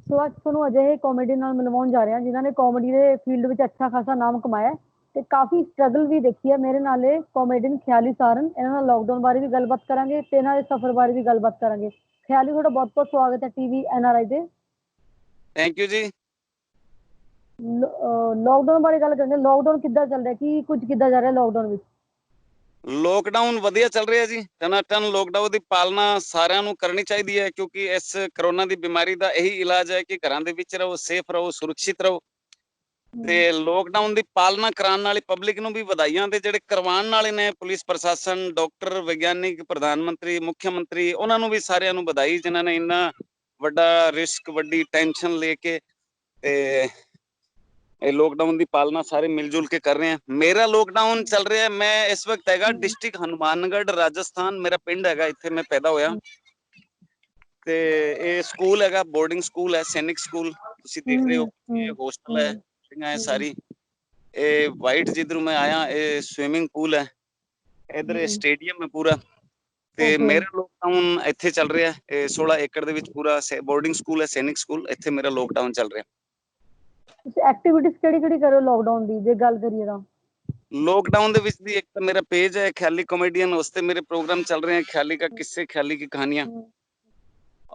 ਸੋ ਅੱਜ ਤੁਹਾਨੂੰ ਅਜਿਹੇ ਕਾਮੇਡੀ ਨਾਲ ਮਿਲਵਾਉਣ ਜਾ ਰਹੇ ਹਾਂ ਜਿਨ੍ਹਾਂ ਨੇ ਕਾਮੇਡੀ ਦੇ ਫੀਲਡ ਵਿੱਚ ਅੱਛਾ ਖਾਸਾ ਨਾਮ ਕਮਾਇਆ ਹੈ ਤੇ ਕਾਫੀ ਸਟਰਗਲ ਵੀ ਦੇਖੀ ਹੈ। ਮੇਰੇ ਨਾਲ ਇਹ ਕਾਮੇਡੀਅਨ ਖਿਆਲੀ ਸਾਰਨ, ਇਹਨਾਂ ਨਾਲ ਲਾਕਡਾਊਨ ਬਾਰੇ ਵੀ ਗੱਲਬਾਤ ਕਰਾਂਗੇ ਤੇ ਇਹਨਾਂ ਦੇ ਸਫ਼ਰ ਬਾਰੇ ਵੀ ਗੱਲਬਾਤ ਕਰਾਂਗੇ। ਖਿਆਲੀ, ਤੁਹਾਡਾ ਬਹੁਤ ਬਹੁਤ ਸਵਾਗਤ ਹੈ ਟੀਵੀ NRI ਦੇ। ਥੈਂਕ ਯੂ ਜੀ। ਲਾਕਡਾਊਨ ਬਾਰੇ ਗੱਲ ਕਰਾਂਗੇ। ਲਾਕਡਾਊਨ ਕਿੱਦਾਂ ਚੱਲ ਰਿਹਾ, ਕੀ ਕੁਝ ਕਿੱਦਾਂ ਜਾ ਰਿਹਾ ਲਾਕਡਾਊਨ ਵਿੱਚ? ਲੋਕਡਾਊਨ ਵਧੀਆ ਚੱਲ ਰਿਹਾ ਜੀ। ਟਨਾਟਨ ਲੋਕਡਾਊਨ ਦੀ ਪਾਲਣਾ ਸਾਰਿਆਂ ਨੂੰ ਕਰਨੀ ਚਾਹੀਦੀ ਹੈ, ਕਿਉਂਕਿ ਇਸ ਕਰੋਨਾ ਦੀ ਬਿਮਾਰੀ ਦਾ ਇਹੀ ਇਲਾਜ ਹੈ ਕਿ ਘਰਾਂ ਦੇ ਵਿੱਚ ਰਹੋ, ਸੇਫ ਰਹੋ, ਸੁਰੱਖਿਅਤ ਰਹੋ। ਤੇ ਲੋਕਡਾਊਨ ਦੀ ਪਾਲਣਾ ਕਰਾਉਣ ਵਾਲੀ ਪਬਲਿਕ ਨੂੰ ਵੀ ਵਧਾਈਆਂ, ਤੇ ਜਿਹੜੇ ਕਰਵਾਉਣ ਵਾਲੇ ਨੇ ਪੁਲਿਸ ਪ੍ਰਸ਼ਾਸਨ, ਡਾਕਟਰ, ਵਿਗਿਆਨਿਕ, ਪ੍ਰਧਾਨ ਮੰਤਰੀ, ਮੁੱਖ ਮੰਤਰੀ, ਉਹਨਾਂ ਨੂੰ ਵੀ ਸਾਰਿਆਂ ਨੂੰ ਵਧਾਈ ਜਿਨ੍ਹਾਂ ਨੇ ਇੰਨਾ ਵੱਡਾ ਰਿਸਕ, ਵੱਡੀ ਟੈਨਸ਼ਨ ਲੈ ਕੇ ਤੇ ਇਹ ਲੋਕਡਾਊਨ ਦੀ ਪਾਲਣਾ ਸਾਰੇ ਮਿਲ ਜੁਲ ਕੇ ਕਰ ਰਹੇ ਆ। ਮੇਰਾ ਲੋਕਡਾਊਨ ਚੱਲ ਰਿਹਾ, ਮੈਂ ਇਸ ਵਕਤ ਹੈਗਾ ਡਿਸਟ੍ਰਿਕਟ ਹਨੂਮਾਨਗੜ੍ਹ, ਰਾਜਸਥਾਨ। ਮੇਰਾ ਪਿੰਡ ਹੈਗਾ, ਇੱਥੇ ਮੈਂ ਪੈਦਾ ਹੋਇਆ। ਤੇ ਇਹ ਸਕੂਲ ਹੈਗਾ, ਬੋਰਡਿੰਗ ਸਕੂਲ ਹੈ, ਸੈਨਿਕ ਸਕੂਲ। ਤੁਸੀਂ ਦੇਖ ਰਹੇ ਹੋ ਇਹ ਹੋਸਟਲ ਹੈ ਸਾਰੀ। ਇਹ ਵਾਈਟ ਜਿੱਧਰੋਂ ਮੈਂ ਆਇਆ ਇਹ ਸਵਿਮਿੰਗ ਪੂਲ ਹੈ, ਇਧਰ ਸਟੇਡੀਅਮ ਹੈ ਪੂਰਾ। ਤੇ ਮੇਰਾ ਲੋਕਡਾਊਨ ਇੱਥੇ ਚੱਲ ਰਿਹਾ, ਇਹ 16 ਏਕੜ ਦੇ ਵਿੱਚ ਪੂਰਾ ਬੋਰਡਿੰਗ ਸਕੂਲ ਹੈ, ਸੈਨਿਕ ਸਕੂਲ। ਇੱਥੇ ਮੇਰਾ ਲੋਕਡਾਊਨ ਚੱਲ ਰਿਹਾ। ਤੁਸੀਂ ਐਕਟੀਵਿਟੀਜ਼ ਕਿਹੜੀ ਕਰੋ ਲਾਕਡਾਊਨ ਦੀ ਜੇ ਗੱਲ ਕਰੀਏ ਤਾਂ? लॉकडाउन ਦੇ ਵਿੱਚ ਦੀ ਇੱਕ ਤਾਂ ਮੇਰਾ पेज है ख्याली कॉमेडियन, उस पे मेरे प्रोग्राम चल रहे हैं, ख्याली का किस्से, ख्याली की कहानियां।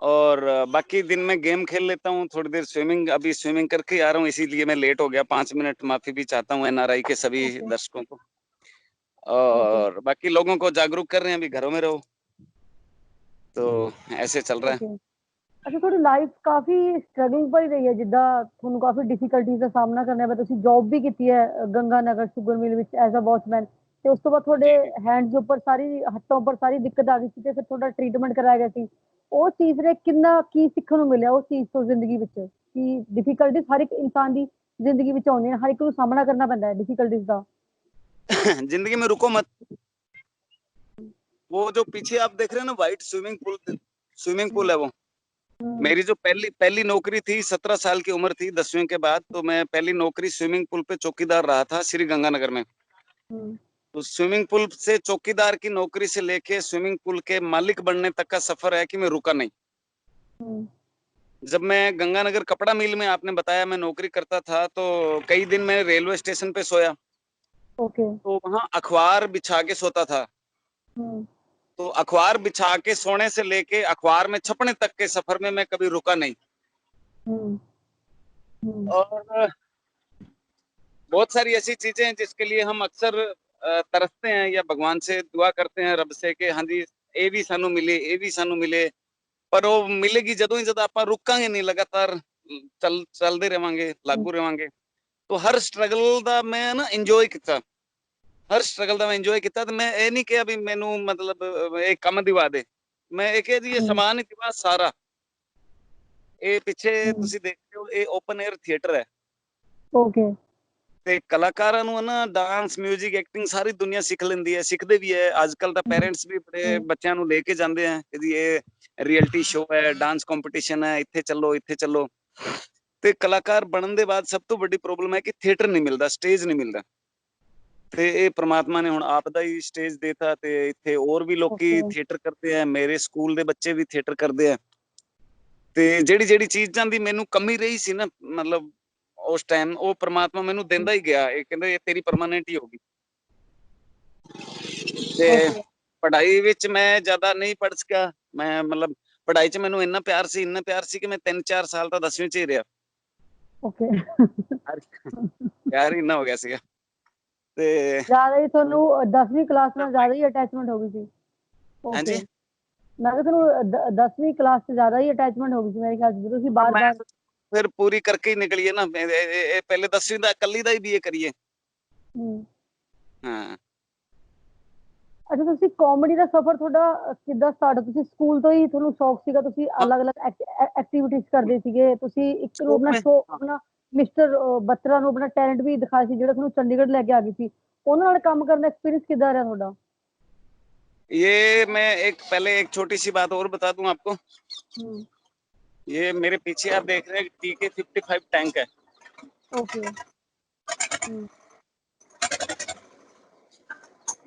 और बाकी दिन में गेम खेल लेता हूँ, थोड़ी देर स्विमिंग, अभी स्विमिंग करके आ रहा हूँ, इसीलिए मैं लेट हो गया 5 मिनट। माफी भी चाहता हूँ NRI के सभी दर्शकों को। और बाकी लोगों को जागरूक कर रहे हैं, अभी घरों में रहो, तो ऐसे चल रहा है। ਅੱਛਾ, ਤੁਹਾਡੀ ਲਾਈਫ ਕਾਫੀ ਸਟਰਗਲਿੰਗ ਭਰੀ ਰਹੀ ਹੈ, ਜਿੱਦਾਂ ਤੁਹਾਨੂੰ ਕਾਫੀ ਡਿਫਿਕਲਟੀਜ਼ ਦਾ ਸਾਹਮਣਾ ਕਰਨਾ ਪਿਆ। ਤੁਸੀਂ ਜੌਬ ਵੀ ਕੀਤੀ ਹੈ ਗੰਗਾ ਨਗਰ ਸ਼ੂਗਰ ਮਿਲ ਵਿੱਚ ਐਜ਼ ਅ ਵਾਚਮੈਨ, ਤੇ ਉਸ ਤੋਂ ਬਾਅਦ ਤੁਹਾਡੇ ਹੈਂਡਸ ਉੱਪਰ ਸਾਰੀ, ਹੱਥਾਂ ਉੱਪਰ ਸਾਰੀ ਦਿੱਕਤ ਆ ਗਈ ਸੀ ਤੇ ਫਿਰ ਤੁਹਾਡਾ ਟ੍ਰੀਟਮੈਂਟ ਕਰਾਇਆ ਗਿਆ ਸੀ। ਉਹ ਚੀਜ਼ ਨੇ ਕਿੰਨਾ ਕੀ ਸਿੱਖਣ ਨੂੰ ਮਿਲਿਆ ਉਸ ਚੀਜ਼ ਤੋਂ ਜ਼ਿੰਦਗੀ ਵਿੱਚ? ਕਿ ਡਿਫਿਕਲਟੀਜ਼ ਹਰ ਇੱਕ ਇਨਸਾਨ ਦੀ ਜ਼ਿੰਦਗੀ ਵਿੱਚ ਆਉਂਦੀਆਂ, ਹਰ ਇੱਕ ਨੂੰ ਸਾਹਮਣਾ ਕਰਨਾ ਪੈਂਦਾ ਹੈ ਡਿਫਿਕਲਟੀਜ਼ ਦਾ। जिंदगी में रुको मत। वो जो पीछे आप देख रहे हैं ना व्हाइट स्विमिंग पूल है वो मेरी जो पहली नौकरी थी। 17 साल की उम्र थी, 10वीं के बाद। तो मैं पहली नौकरी स्विमिंग पूल पे चौकीदार रहा था, श्री गंगानगर में। तो स्विमिंग पूल से चौकीदार की नौकरी से लेके स्विमिंग पूल के मालिक बनने तक का सफर है कि मैं रुका नहीं। जब मैं गंगानगर कपड़ा मिल में, आपने बताया, मैं नौकरी करता था, तो कई दिन मैं रेलवे स्टेशन पे सोया। तो वहां अखबार बिछा के सोता था। तो अखबार बिछा के सोने से लेके अखबार में छपने तक के सफर में मैं कभी रुका नहीं। और बहुत सारी ऐसी चीजें हैं जिसके लिए हम अक्सर तरसते हैं या भगवान से दुआ करते हैं, रब से, कि हाँ जी ਇਹ ਵੀ ਸਾਨੂੰ ਮਿਲੇ, ਇਹ ਵੀ ਸਾਨੂੰ ਮਿਲੇ। ਪਰ ਉਹ ਮਿਲੇਗੀ ਜਦੋਂ ਹੀ, ਜਦੋਂ ਆਪਾਂ ਰੁਕਾਂਗੇ ਨਹੀਂ, ਲਗਾਤਾਰ ਚੱਲਦੇ ਰਵਾਂਗੇ, ਲਾਗੂ ਰਵਾਂਗੇ। तो हर स्ट्रगल ਦਾ ਮੈਂ ਨਾ ਇੰਜੋਏ ਕੀਤਾ, ਹਰ ਸਟਰਗਲ ਦਾ ਮੈਂ ਇੰਜੋਏ ਕੀਤਾ। ਤੇ ਮੈਂ ਇਹ ਨਹੀਂ ਕਿਹਾ ਵੀ ਮੈਨੂੰ ਮਤਲਬ ਇਹ ਕੰਮ ਦਿਵਾ ਦੇ, ਮੈਂ ਇਹ ਕਿਹਾ ਜੀ ਇਹ ਸਮਾਨ ਹੀ ਦਿਵਾ ਸਾਰਾ। ਇਹ ਪਿੱਛੇ ਤੁਸੀਂ ਦੇਖ ਰਹੇ ਹੋ, ਇਹ ਓਪਨ 에ਅਰ ਥੀਏਟਰ ਹੈ। ਤੇ ਕਲਾਕਾਰਾਂ ਨੂੰ ਨਾ ਡਾਂਸ, ਮਿਊਜ਼ਿਕ, ਐਕਟਿੰਗ ਸਾਰੀ ਦੁਨੀਆ ਸਿੱਖ ਲੈਂਦੀ ਹੈ, ਸਿੱਖਦੇ ਵੀ ਹੈ। ਅੱਜ ਕੱਲ ਤਾਂ ਪੇਰੈਂਟਸ ਵੀ ਬੜੇ ਬੱਚਿਆਂ ਨੂੰ ਲੈ ਕੇ ਜਾਂਦੇ ਆ ਕਿ ਜੀ ਇਹ ਰਿਐਲਿਟੀ ਸ਼ੋਅ ਹੈ, ਡਾਂਸ ਕੰਪੀਟੀਸ਼ਨ ਹੈ, ਇੱਥੇ ਚੱਲੋ, ਇੱਥੇ ਚੱਲੋ। ਤੇ ਕਲਾਕਾਰ ਬਣਨ ਦੇ ਬਾਅਦ ਸਭ ਤੋਂ ਵੱਡੀ ਪ੍ਰੋਬਲਮ ਹੈ ਕਿ ਥੀਏਟਰ ਨਹੀਂ ਮਿਲਦਾ, ਸਟੇਜ ਨਹੀਂ ਮਿਲਦਾ। ਤੇ ਇਹ ਪ੍ਰਮਾਤਮਾ ਨੇ ਹੁਣ ਆਪ ਦਾ ਹੀ ਸਟੇਜ ਦੇਤਾ, ਤੇ ਇੱਥੇ ਹੋਰ ਵੀ ਲੋਕੀ ਥੀਏਟਰ ਕਰਦੇ ਆ, ਮੇਰੇ ਸਕੂਲ ਦੇ ਬੱਚੇ ਵੀ ਥੀਏਟਰ ਕਰਦੇ ਆ। ਤੇ ਜਿਹੜੀ ਚੀਜ਼ਾਂ ਦੀ ਮੈਨੂੰ ਕਮੀ ਰਹੀ ਸੀ ਨਾ, ਮਤਲਬ ਉਸ ਟਾਈਮ, ਉਹ ਪ੍ਰਮਾਤਮਾ ਮੈਨੂੰ ਦਿੰਦਾ ਹੀ ਗਿਆ। ਇਹ ਕਹਿੰਦੇ ਇਹ ਤੇਰੀ ਪਰਮਾਨੈਂਟ ਹੀ ਹੋਗੀ। ਤੇ ਪੜ੍ਹਾਈ ਵਿੱਚ ਮੈਂ ਜ਼ਿਆਦਾ ਨਹੀਂ ਪੜ੍ਹ ਸਕਿਆ। ਮੈਂ ਮਤਲਬ ਪੜ੍ਹਾਈ 'ਚ ਮੈਨੂੰ ਇੰਨਾ ਪਿਆਰ ਸੀ ਕਿ ਮੈਂ 3-4 ਸਾਲ ਤਾਂ 10ਵੀਂ 'ਚ ਹੀ ਰਿਹਾ। ਪਿਆਰ ਇੰਨਾ ਹੋ ਗਿਆ ਸੀਗਾ। ਤੇ ਜ਼ਿਆਦਾ ਹੀ ਤੁਹਾਨੂੰ 10ਵੀਂ ਕਲਾਸ ਨਾਲ ਜ਼ਿਆਦਾ ਹੀ ਅਟੈਚਮੈਂਟ ਹੋ ਗਈ ਸੀ? ਹਾਂਜੀ, ਮੈਂ ਕਿਹਾ ਤੁਹਾਨੂੰ 10ਵੀਂ ਕਲਾਸ 'ਚ ਜ਼ਿਆਦਾ ਹੀ ਅਟੈਚਮੈਂਟ ਹੋ ਗਈ ਸੀ ਮੇਰੇ ਖਿਆਲ 'ਚ, ਤੁਸੀਂ ਬਾਰ-ਬਾਰ ਫਿਰ ਪੂਰੀ ਕਰਕੇ ਹੀ ਨਿਕਲੀਏ ਨਾ। ਇਹ ਪਹਿਲੇ 10ਵੀਂ ਦਾ ਇਕੱਲੀ ਦਾ ਹੀ BA ਕਰੀਏ। ਹਾਂ। ਅੱਛਾ, ਤੁਸੀਂ ਕਾਮੇਡੀ ਦਾ ਸਫ਼ਰ ਤੁਹਾਡਾ ਕਿੱਦਾਂ ਸਟਾਰਟ? ਤੁਸੀਂ ਸਕੂਲ ਤੋਂ ਹੀ ਤੁਹਾਨੂੰ ਸ਼ੌਕ ਸੀਗਾ, ਤੁਸੀਂ ਅਲੱਗ-ਅਲੱਗ ਐਕਟੀਵਿਟੀਜ਼ ਕਰਦੇ ਸੀਗੇ, ਤੁਸੀਂ ਇੱਕ ਨੂੰ ਆਪਣਾ ਸ਼ੌਕ, ਆਪਣਾ ਮਿਸਟਰ ਬੱਤਰਾ ਨੂੰ ਆਪਣਾ ਟੈਲੈਂਟ ਵੀ ਦਿਖਾਇਆ ਸੀ ਜਿਹੜਾ ਤੁਹਾਨੂੰ ਚੰਡੀਗੜ੍ਹ ਲੈ ਕੇ ਆ ਗਈ ਸੀ, ਉਹਨਾਂ ਨਾਲ ਕੰਮ ਕਰਨ ਦਾ एक्सपीरियंस कितना रहा थोड़ा? ये मैं पहले एक छोटी सी बात और बता दूं आपको। ये मेरे पीछे आप देख रहे हैं TK-55 टैंक है।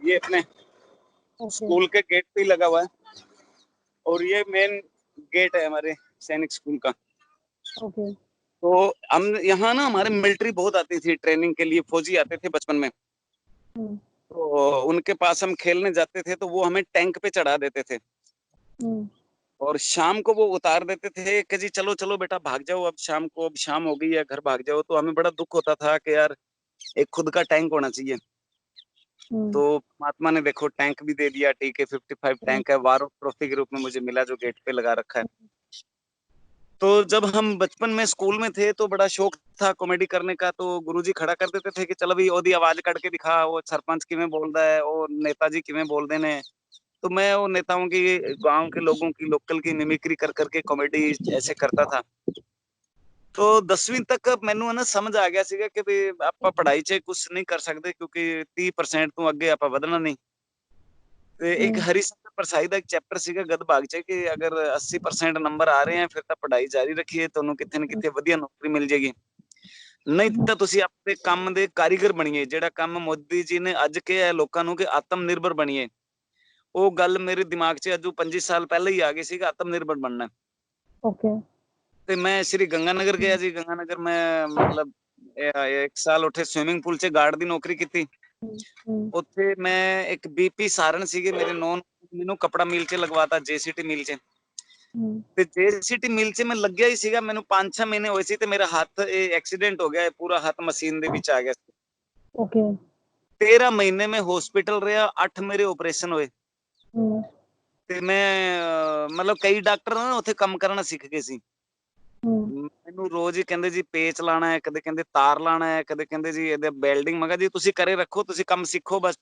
ये अपने स्कूल के गेट पे ही लगा हुआ है, और ये मेन गेट है हमारे सैनिक स्कूल का। ओके। तो हम यहाँ ना हमारे मिलिट्री बहुत आती थी ट्रेनिंग के लिए, फौजी आते थे बचपन में। हम्म। तो उनके पास हम खेलने जाते थे तो वो हमें टैंक पे चढ़ा देते थे हम्म। और शाम को वो उतार देते थे कि जी चलो चलो बेटा भाग जाओ, अब शाम को, अब शाम हो गई है, घर भाग जाओ। तो हमें बड़ा दुख होता था कि यार एक खुद का टैंक होना चाहिए। हम्म। तो परमात्मा ने देखो टैंक भी दे दिया, TK-55 हम्म। टैंक है, वार ट्रॉफी के रूप में मुझे मिला, जो गेट पे लगा रखा है। तो जब हम बचपन में स्कूल में थे तो बड़ा शौक था कॉमेडी करने का, तो गुरुजी खड़ा कर देते थे कि चल अभी ओदी आवाज कट के दिखा, वो सरपंच किवें बोलदा है, वो नेताजी किवें बोलदे ने। तो मैं वो नेताओं की, गांव के लोगों की, लोकल की मिमिक्री कर करके कॉमेडी ऐसे करता था। तो 10वीं तक ਮੈਨੂੰ ਨਾ ਸਮਝ ਆ ਗਿਆ ਸੀਗਾ ਕਿ ਵੀ ਆਪਾਂ ਪੜ੍ਹਾਈ 'ਚ ਕੁਝ ਨਹੀਂ ਕਰ ਸਕਦੇ ਕਿਉਂਕਿ 30% ਤੋਂ ਅੱਗੇ ਆਪਾਂ ਵਧਣਾ ਨਹੀਂ। ਤੇ ਇੱਕ हम्म। ਹਰੀਸ਼ਚੰਦਰ ਪਰਸਾਈ ਦਾ ਇੱਕ ਚੈਪਟਰ ਸੀਗਾ ਗਦ ਭਾਗ 'ਚ ਕਿ ਅਗਰ 80% ਨੰਬਰ ਆ ਰਹੇ ਆ ਫਿਰ ਤਾਂ ਪੜ੍ਹਾਈ ਜਾਰੀ ਰੱਖੀਏ, ਤੁਹਾਨੂੰ ਕਿਤੇ ਨਾ ਕਿਤੇ ਵਧੀਆ ਨੌਕਰੀ ਮਿਲ ਜੇਗੀ। ਨਹੀਂ हम्म। ਤਾਂ ਤੁਸੀਂ ਆਪਣੇ ਕੰਮ ਦੇ ਕਾਰੀਗਰ ਬਣੀਏ, ਜਿਹੜਾ ਕੰਮ ਮੋਦੀ ਜੀ ਨੇ ਅੱਜ ਕਿਹਾ ਹੈ ਲੋਕਾਂ ਨੂੰ ਕਿ ਆਤਮ ਨਿਰਭਰ ਬਣੀਏ। ਉਹ ਗੱਲ ਮੇਰੇ ਦਿਮਾਗ 'ਚ ਅੱਜ 25 ਸਾਲ ਪਹਿਲਾਂ ਹੀ ਆ ਗਈ ਸੀ ਕਿ ਆਤਮ ਨਿਰਭਰ ਬਣਨਾ। ओके। ਤੇ ਮੈਂ ਸ਼੍ਰੀ ਗੰਗਾਨਗਰ ਗਿਆ ਜੀ, ਗੰਗਾਨਗਰ ਮੈਂ ਮਤਲਬ 1 ਸਾਲ ਉੱਥੇ ਸਵਿਮਿੰਗ ਪੂਲ 'ਚ ਗਾਰਡ ਦੀ ਨੌਕਰੀ ਕੀਤੀ। हम्म। हम्म। ਉੱਥੇ ਮੈਂ ਇੱਕ BP ਸਾਰਨ ਸੀਗੇ ਮੇਰੇ ਨੋਨ, ਮੈਨੂੰ ਕੱਪੜਾ ਮਿਲ 'ਚ ਲਗਵਾਤਾ, JCT ਮਿਲ 'ਚ। हम्म। ਤੇ JCT ਮਿਲ 'ਚ ਮੈਂ ਲੱਗਿਆ ਹੀ ਸੀਗਾ, ਮੈਨੂੰ 5-6 ਮਹੀਨੇ ਹੋਏ ਸੀ ਤੇ ਮੇਰਾ ਹੱਥ ਇਹ ਐਕਸੀਡੈਂਟ ਹੋ ਗਿਆ, ਇਹ ਪੂਰਾ ਹੱਥ ਮਸ਼ੀਨ ਦੇ ਵਿੱਚ ਆ ਗਿਆ ਸੀ। ओके। 13 ਮਹੀਨੇ ਮੈਂ ਹਸਪੀਟਲ ਰਿਹਾ, 8 ਮੇਰੇ ਆਪਰੇਸ਼ਨ ਹੋਏ। हम्म। ਤੇ ਮੈਂ ਮਤਲਬ ਕਈ ਡਾਕਟਰ ਨਾ ਉੱਥੇ ਕੰਮ ਕਰਨਾ ਸਿੱਖ ਗਏ ਸੀ। हम्म। ਮੈਨੂੰ ਰੋਜ਼ ਹੀ ਕਹਿੰਦੇ ਜੀ ਪੇਚ ਲਾਣਾ ਹੈ, ਕਦੇ ਕਹਿੰਦੇ ਤਾਰ ਲਾਣਾ ਹੈ, ਕਦੇ ਕਹਿੰਦੇ ਜੀ ਇਹਦੇ ਵੈਲਡਿੰਗ। ਮੈਂ ਕਿਹਾ ਜੀ ਤੁਸੀਂ ਕਰੇ ਰੱਖੋ, ਤੁਸੀਂ ਕੰਮ ਸਿੱਖੋ, ਬਸ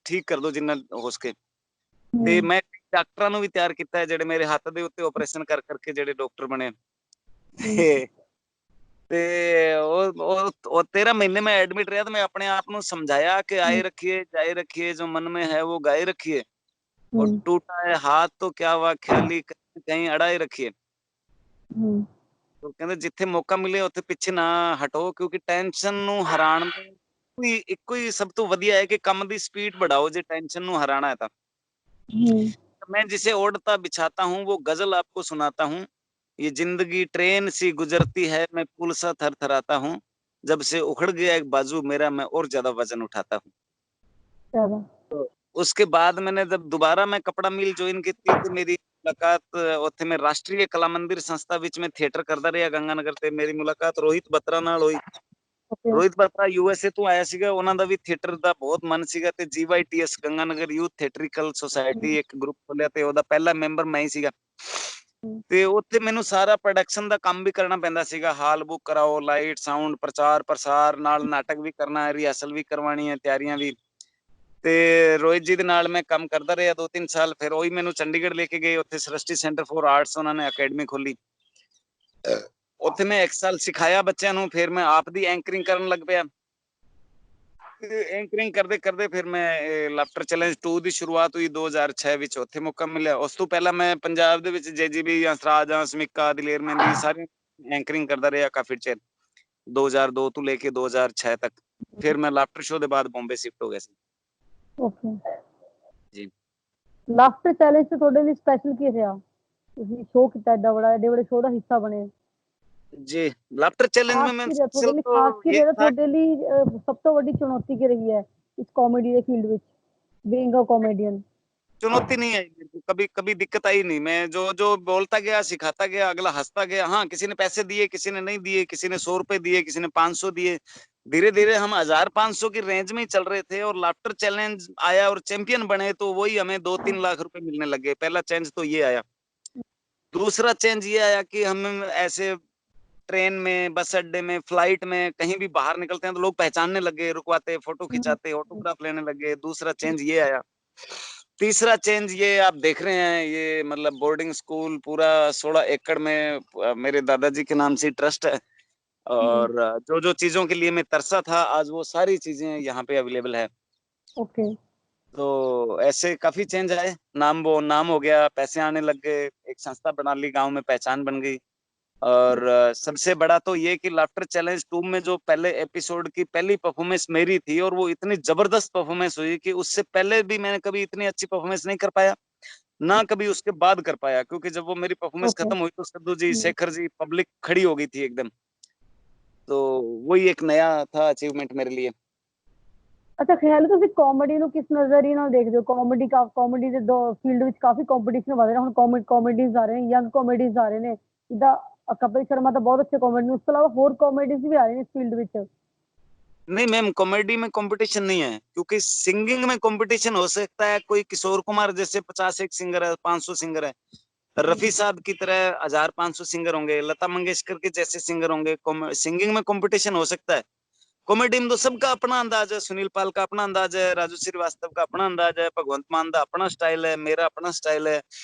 ਠੀਕ ਕਰ ਦਿਓ ਜਿੰਨਾ ਹੋ ਸਕੇ। ਤੇ हम्म। ਮੈਂ ਡਾਕਟਰਾਂ ਨੂੰ ਵੀ ਤਿਆਰ ਕੀਤਾ ਹੈ ਜਿਹੜੇ ਮੇਰੇ ਹੱਥ ਦੇ ਉੱਤੇ ਆਪਰੇਸ਼ਨ ਕਰ ਕਰਕੇ ਜਿਹੜੇ ਡਾਕਟਰ ਬਣੇ। हम्म। ਤੇ ਤੇ ਉਹ 13 महीने में एडमिट रहा तो मैं अपने आप ਨੂੰ समझाया कि आए रखिए जाए रखिए, जो मन में है वो गाए रखिए, और हम्म। टूटा है हाथ तो क्या हुआ, ख्याली कहीं कहीं अड़ाए रखिए। हम्म। तो ਕਹਿੰਦੇ ਜਿੱਥੇ ਮੌਕਾ ਮਿਲੇ ਉੱਥੇ ਪਿੱਛੇ ਨਾ ਹਟੋ, ਕਿਉਂਕਿ ਟੈਨਸ਼ਨ ਨੂੰ ਹਰਾਉਣ ਦਾ ਇੱਕੋ ਹੀ ਸਭ ਤੋਂ ਵਧੀਆ ਹੈ ਕਿ ਕੰਮ ਦੀ ਸਪੀਡ बढ़ाओ ਜੇ ਟੈਨਸ਼ਨ ਨੂੰ ਹਰਾਣਾ ਹੈ ਤਾਂ। हम्म। मैं जिसे ओढ़ता बिछाता हूँ वो गजल आपको सुनाता हूँ। ये जिंदगी ट्रेन सी गुजरती है, मैं पुल सा थरथराता हूँ। जब से उखड़ गया एक बाजू मेरा, मैं और ज्यादा वजन उठाता हूँ। चलो। तो उसके बाद मैंने जब दोबारा मैं कपड़ा मिल ज्वाइन की ਤੇ ਮੇਰੀ ਮੁਲਾਕਾਤ ਉੱਥੇ ਮੈਂ ਰਾਸ਼ਟਰੀ ਕਲਾ ਮੰਦਿਰ ਸੰਸਥਾ ਵਿੱਚ ਮੈਂ ਥੀਏਟਰ ਕਰਦਾ ਰਿਹਾ ਗੰਗਾਨਗਰ ਤੇ ਮੇਰੀ ਮੁਲਾਕਾਤ ਰੋਹਿਤ ਬੱਤਰਾ ਨਾਲ ਹੋਈ। ओके। ਰੋਹਿਤ ਬੱਤਰਾ USA ਤੋਂ ਆਇਆ ਸੀਗਾ, ਉਹਨਾਂ ਦਾ ਵੀ ਥੀਏਟਰ ਦਾ ਬਹੁਤ ਮਨ ਸੀਗਾ ਤੇ GYTS ਗੰਗਾਨਗਰ ਯੂਥ ਥੀਏਟਰੀਕਲ ਸੁਸਾਇਟੀ ਇੱਕ ਗਰੁੱਪ ਖੋਲਿਆ ਤੇ ਉਹਦਾ ਪਹਿਲਾ ਮੈਂਬਰ ਮੈਂ ਹੀ ਸੀਗਾ। ਤੇ ਉੱਥੇ ਮੈਨੂੰ ਸਾਰਾ ਪ੍ਰੋਡਕਸ਼ਨ ਦਾ ਕੰਮ ਵੀ ਕਰਨਾ ਪੈਂਦਾ ਸੀਗਾ, ਹਾਲ ਬੁੱਕ ਕਰਾਓ, ਲਾਈਟ ਸਾਊਂਡ, ਪ੍ਰਚਾਰ ਪ੍ਰਸਾਰ, ਨਾਲ ਨਾਟਕ ਵੀ ਕਰਨਾ ਹੈ, ਰਿਹਰਸਲ ਵੀ ਕਰਵਾਉਣੀ ਹੈ, ਤਿਆਰੀਆਂ ਵੀ। ਤੇ ਰੋਹਿਤ ਜੀ ਦੇ ਨਾਲ ਮੈਂ ਕੰਮ ਕਰਦਾ ਰਿਹਾ 2-3 ਸਾਲ, ਫਿਰ ਉਹੀ ਮੈਨੂੰ ਚੰਡੀਗੜ੍ਹ ਲੈ ਕੇ ਗਏ, ਉੱਥੇ ਸ੍ਰਿਸ਼ਟੀ ਸੈਂਟਰ ਫॉर ਆਰਟਸ ਉਹਨਾਂ ਨੇ ਅਕੈਡਮੀ ਖੋਲੀ। ਉੱਥੇ ਮੈਂ 1 ਸਾਲ ਸਿਖਾਇਆ ਬੱਚਿਆਂ ਨੂੰ, ਫਿਰ ਮੈਂ ਆਪ ਦੀ ਐਂਕਰਿੰਗ ਕਰਨ ਲੱਗ ਪਿਆ। ਐਂਕਰਿੰਗ ਕਰਦੇ ਕਰਦੇ ਫਿਰ ਮੈਂ ਲਾਫਟਰ ਚੈਲੰਜ 2 ਦੀ ਸ਼ੁਰੂਆਤ ਹੋਈ 2006 ਵਿੱਚ, ਉੱਥੇ ਮੌਕਾ ਮਿਲਿਆ। ਉਸ ਤੋਂ ਪਹਿਲਾਂ ਮੈਂ ਪੰਜਾਬ ਦੇ ਵਿੱਚ JGB ਜਾਂ ਸਰਾਜਾਂ, ਸਮਿਕਾ, ਦਲੇਰ ਮਹਿੰਦੀ ਸਾਰੀ ਐਂਕਰਿੰਗ ਕਰਦਾ ਰਿਹਾ ਕਾਫੀ ਚਿਰ, 2002 ਤੋਂ ਲੈ ਕੇ 2006 ਤੱਕ। ਫਿਰ ਮੈਂ ਲਾਫਟਰ ਸ਼ੋਅ ਦੇ ਬਾਅਦ ਬੰਬੇ ਸ਼ਿਫਟ ਹੋ ਗਿਆ ਸੀ ओके। ਜੀ। ਲਾਫਟਰ ਚੈਲੰਜ ਤੇ ਤੁਹਾਡੇ ਲਈ ਸਪੈਸ਼ਲ ਕੀ ਰਿਹਾ? ਤੁਸੀਂ ਸ਼ੋਅ ਕੀਤਾ ਐਡਾ ਬੜਾ, ਐਡੇ ਬੜੇ ਸ਼ੋਅ ਦਾ ਹਿੱਸਾ ਬਣੇ। जी, लाफ्टर चैलेंज ਖਾਸ में मैं ਕੀ ਰਿਹਾ ਤੁਹਾਡੇ स्पेशल ਲਈ? तो ਖਾਸ ਕੀ ये ਰਿਹਾ था। ਤੁਹਾਡੇ ਲਈ? ਸਭ ਤੋਂ ਵੱਡੀ ਚੁਣੌਤੀ ਕੀ ਰਹੀ ਹੈ ਇਸ ਕਾਮੇਡੀ ਦੇ ਫੀਲਡ ਵਿੱਚ, ਬੀਇੰਗ ਅ ਕਾਮੇਡੀਅਨ? चुनौती नहीं आई मेरे को, कभी कभी दिक्कत आई नहीं। मैं जो जो बोलता गया, सिखाता गया, अगला हंसता गया। हाँ, किसी ने पैसे दिए, किसी ने नहीं दिए, किसी ने 100 रुपए दिए, किसी ने 500 दिए। धीरे धीरे हम 1000-500 की रेंज में ही चल रहे थे और लाफ्टर चैलेंज आया और चैंपियन बने तो वही हमें 2-3 लाख रुपए मिलने लगे। पहला चेंज तो ये आया। दूसरा चेंज ये आया कि हम ऐसे ट्रेन में, बस अड्डे में, फ्लाइट में कहीं भी बाहर निकलते हैं तो लोग पहचानने लगे, रुकवाते, फोटो खिंचाते, ऑटोग्राफ लेने लगे। दूसरा चेंज ये आया। तीसरा चेंज ये आप देख रहे हैं, ये मतलब बोर्डिंग स्कूल पूरा 16 एकड़ में मेरे दादाजी के नाम से ट्रस्ट है, और जो जो चीजों के लिए मैं तरसा था आज वो सारी चीजें यहाँ पे अवेलेबल है। ओके। तो ऐसे काफी चेंज आए। नाम हो गया, पैसे आने लग गए, एक संस्था बना ली, गांव में पहचान बन गई। और सबसे बड़ा तो ये कि लाफ्टर चैलेंज 2 में जो पहले एपिसोड की पहली परफॉर्मेंस मेरी थी और वो इतनी जबरदस्त परफॉर्मेंस हुई कि उससे पहले भी मैंने कभी इतनी अच्छी परफॉर्मेंस नहीं कर पाया। ना कभी उसके बाद कर पाया, क्योंकि जब वो मेरी परफॉर्मेंस ओके। खत्म हुई तो सिद्धू जी, हम्म। शेखर जी, पब्लिक खड़ी हो गई थी एकदम। तो वही एक नया था अचीवमेंट मेरे लिए। ਅੱਛਾ ਖਿਆਲ ਤੁਸੀਂ ਕਾਮੇਡੀ ਨੂੰ ਕਿਸ ਨਜ਼ਰੀਏ ਨਾਲ ਦੇਖਦੇ ਹੋ? ਕਾਮੇਡੀ ਦੇ ਦੋ ਫੀਲਡ ਵਿੱਚ ਕਾਫੀ ਕੰਪੀਟੀਸ਼ਨ ਵਧ ਰਿਹਾ ਹੁਣ, ਕਾਮੇਡੀਜ਼ ਆ ਰਹੇ ਨੇ, ਯੰਗ ਕਾਮੇਡੀਜ਼ ਆ ਰਹੇ ਨੇ, ਜਿੱਦਾਂ ਕਪਿਲ ਸ਼ਰਮਾ ਤਾਂ ਬਹੁਤ ਅੱਛੇ ਕਾਮੇਡੀ ਨੇ, ਉਸ ਤੋਂ ਇਲਾਵਾ ਹੋਰ ਕਾਮੇਡੀਜ਼ ਵੀ ਆ ਰਹੇ ਨੇ ਇਸ ਫੀਲਡ ਵਿੱਚ। नहीं मैम, कॉमेडी में कंपटीशन नहीं है, क्योंकि सिंगिंग में कंपटीशन हो सकता है। कोई किशोर कुमार जैसे 50 एक सिंगर है, 500 सिंगर है, रफी साहब की तरह 1000-500 सिंगर होंगे, लता मंगेशकर के जैसे सिंगर होंगे। सिंगिंग में कंपटीशन हो सकता है। कॉमेडी में तो सबका अपना अंदाज है। सुनील पाल का अपना अंदाज है, राजू श्रीवास्तव का अपना अंदाज है, भगवंत मान का अपना स्टाइल है, मेरा अपना स्टाइल है।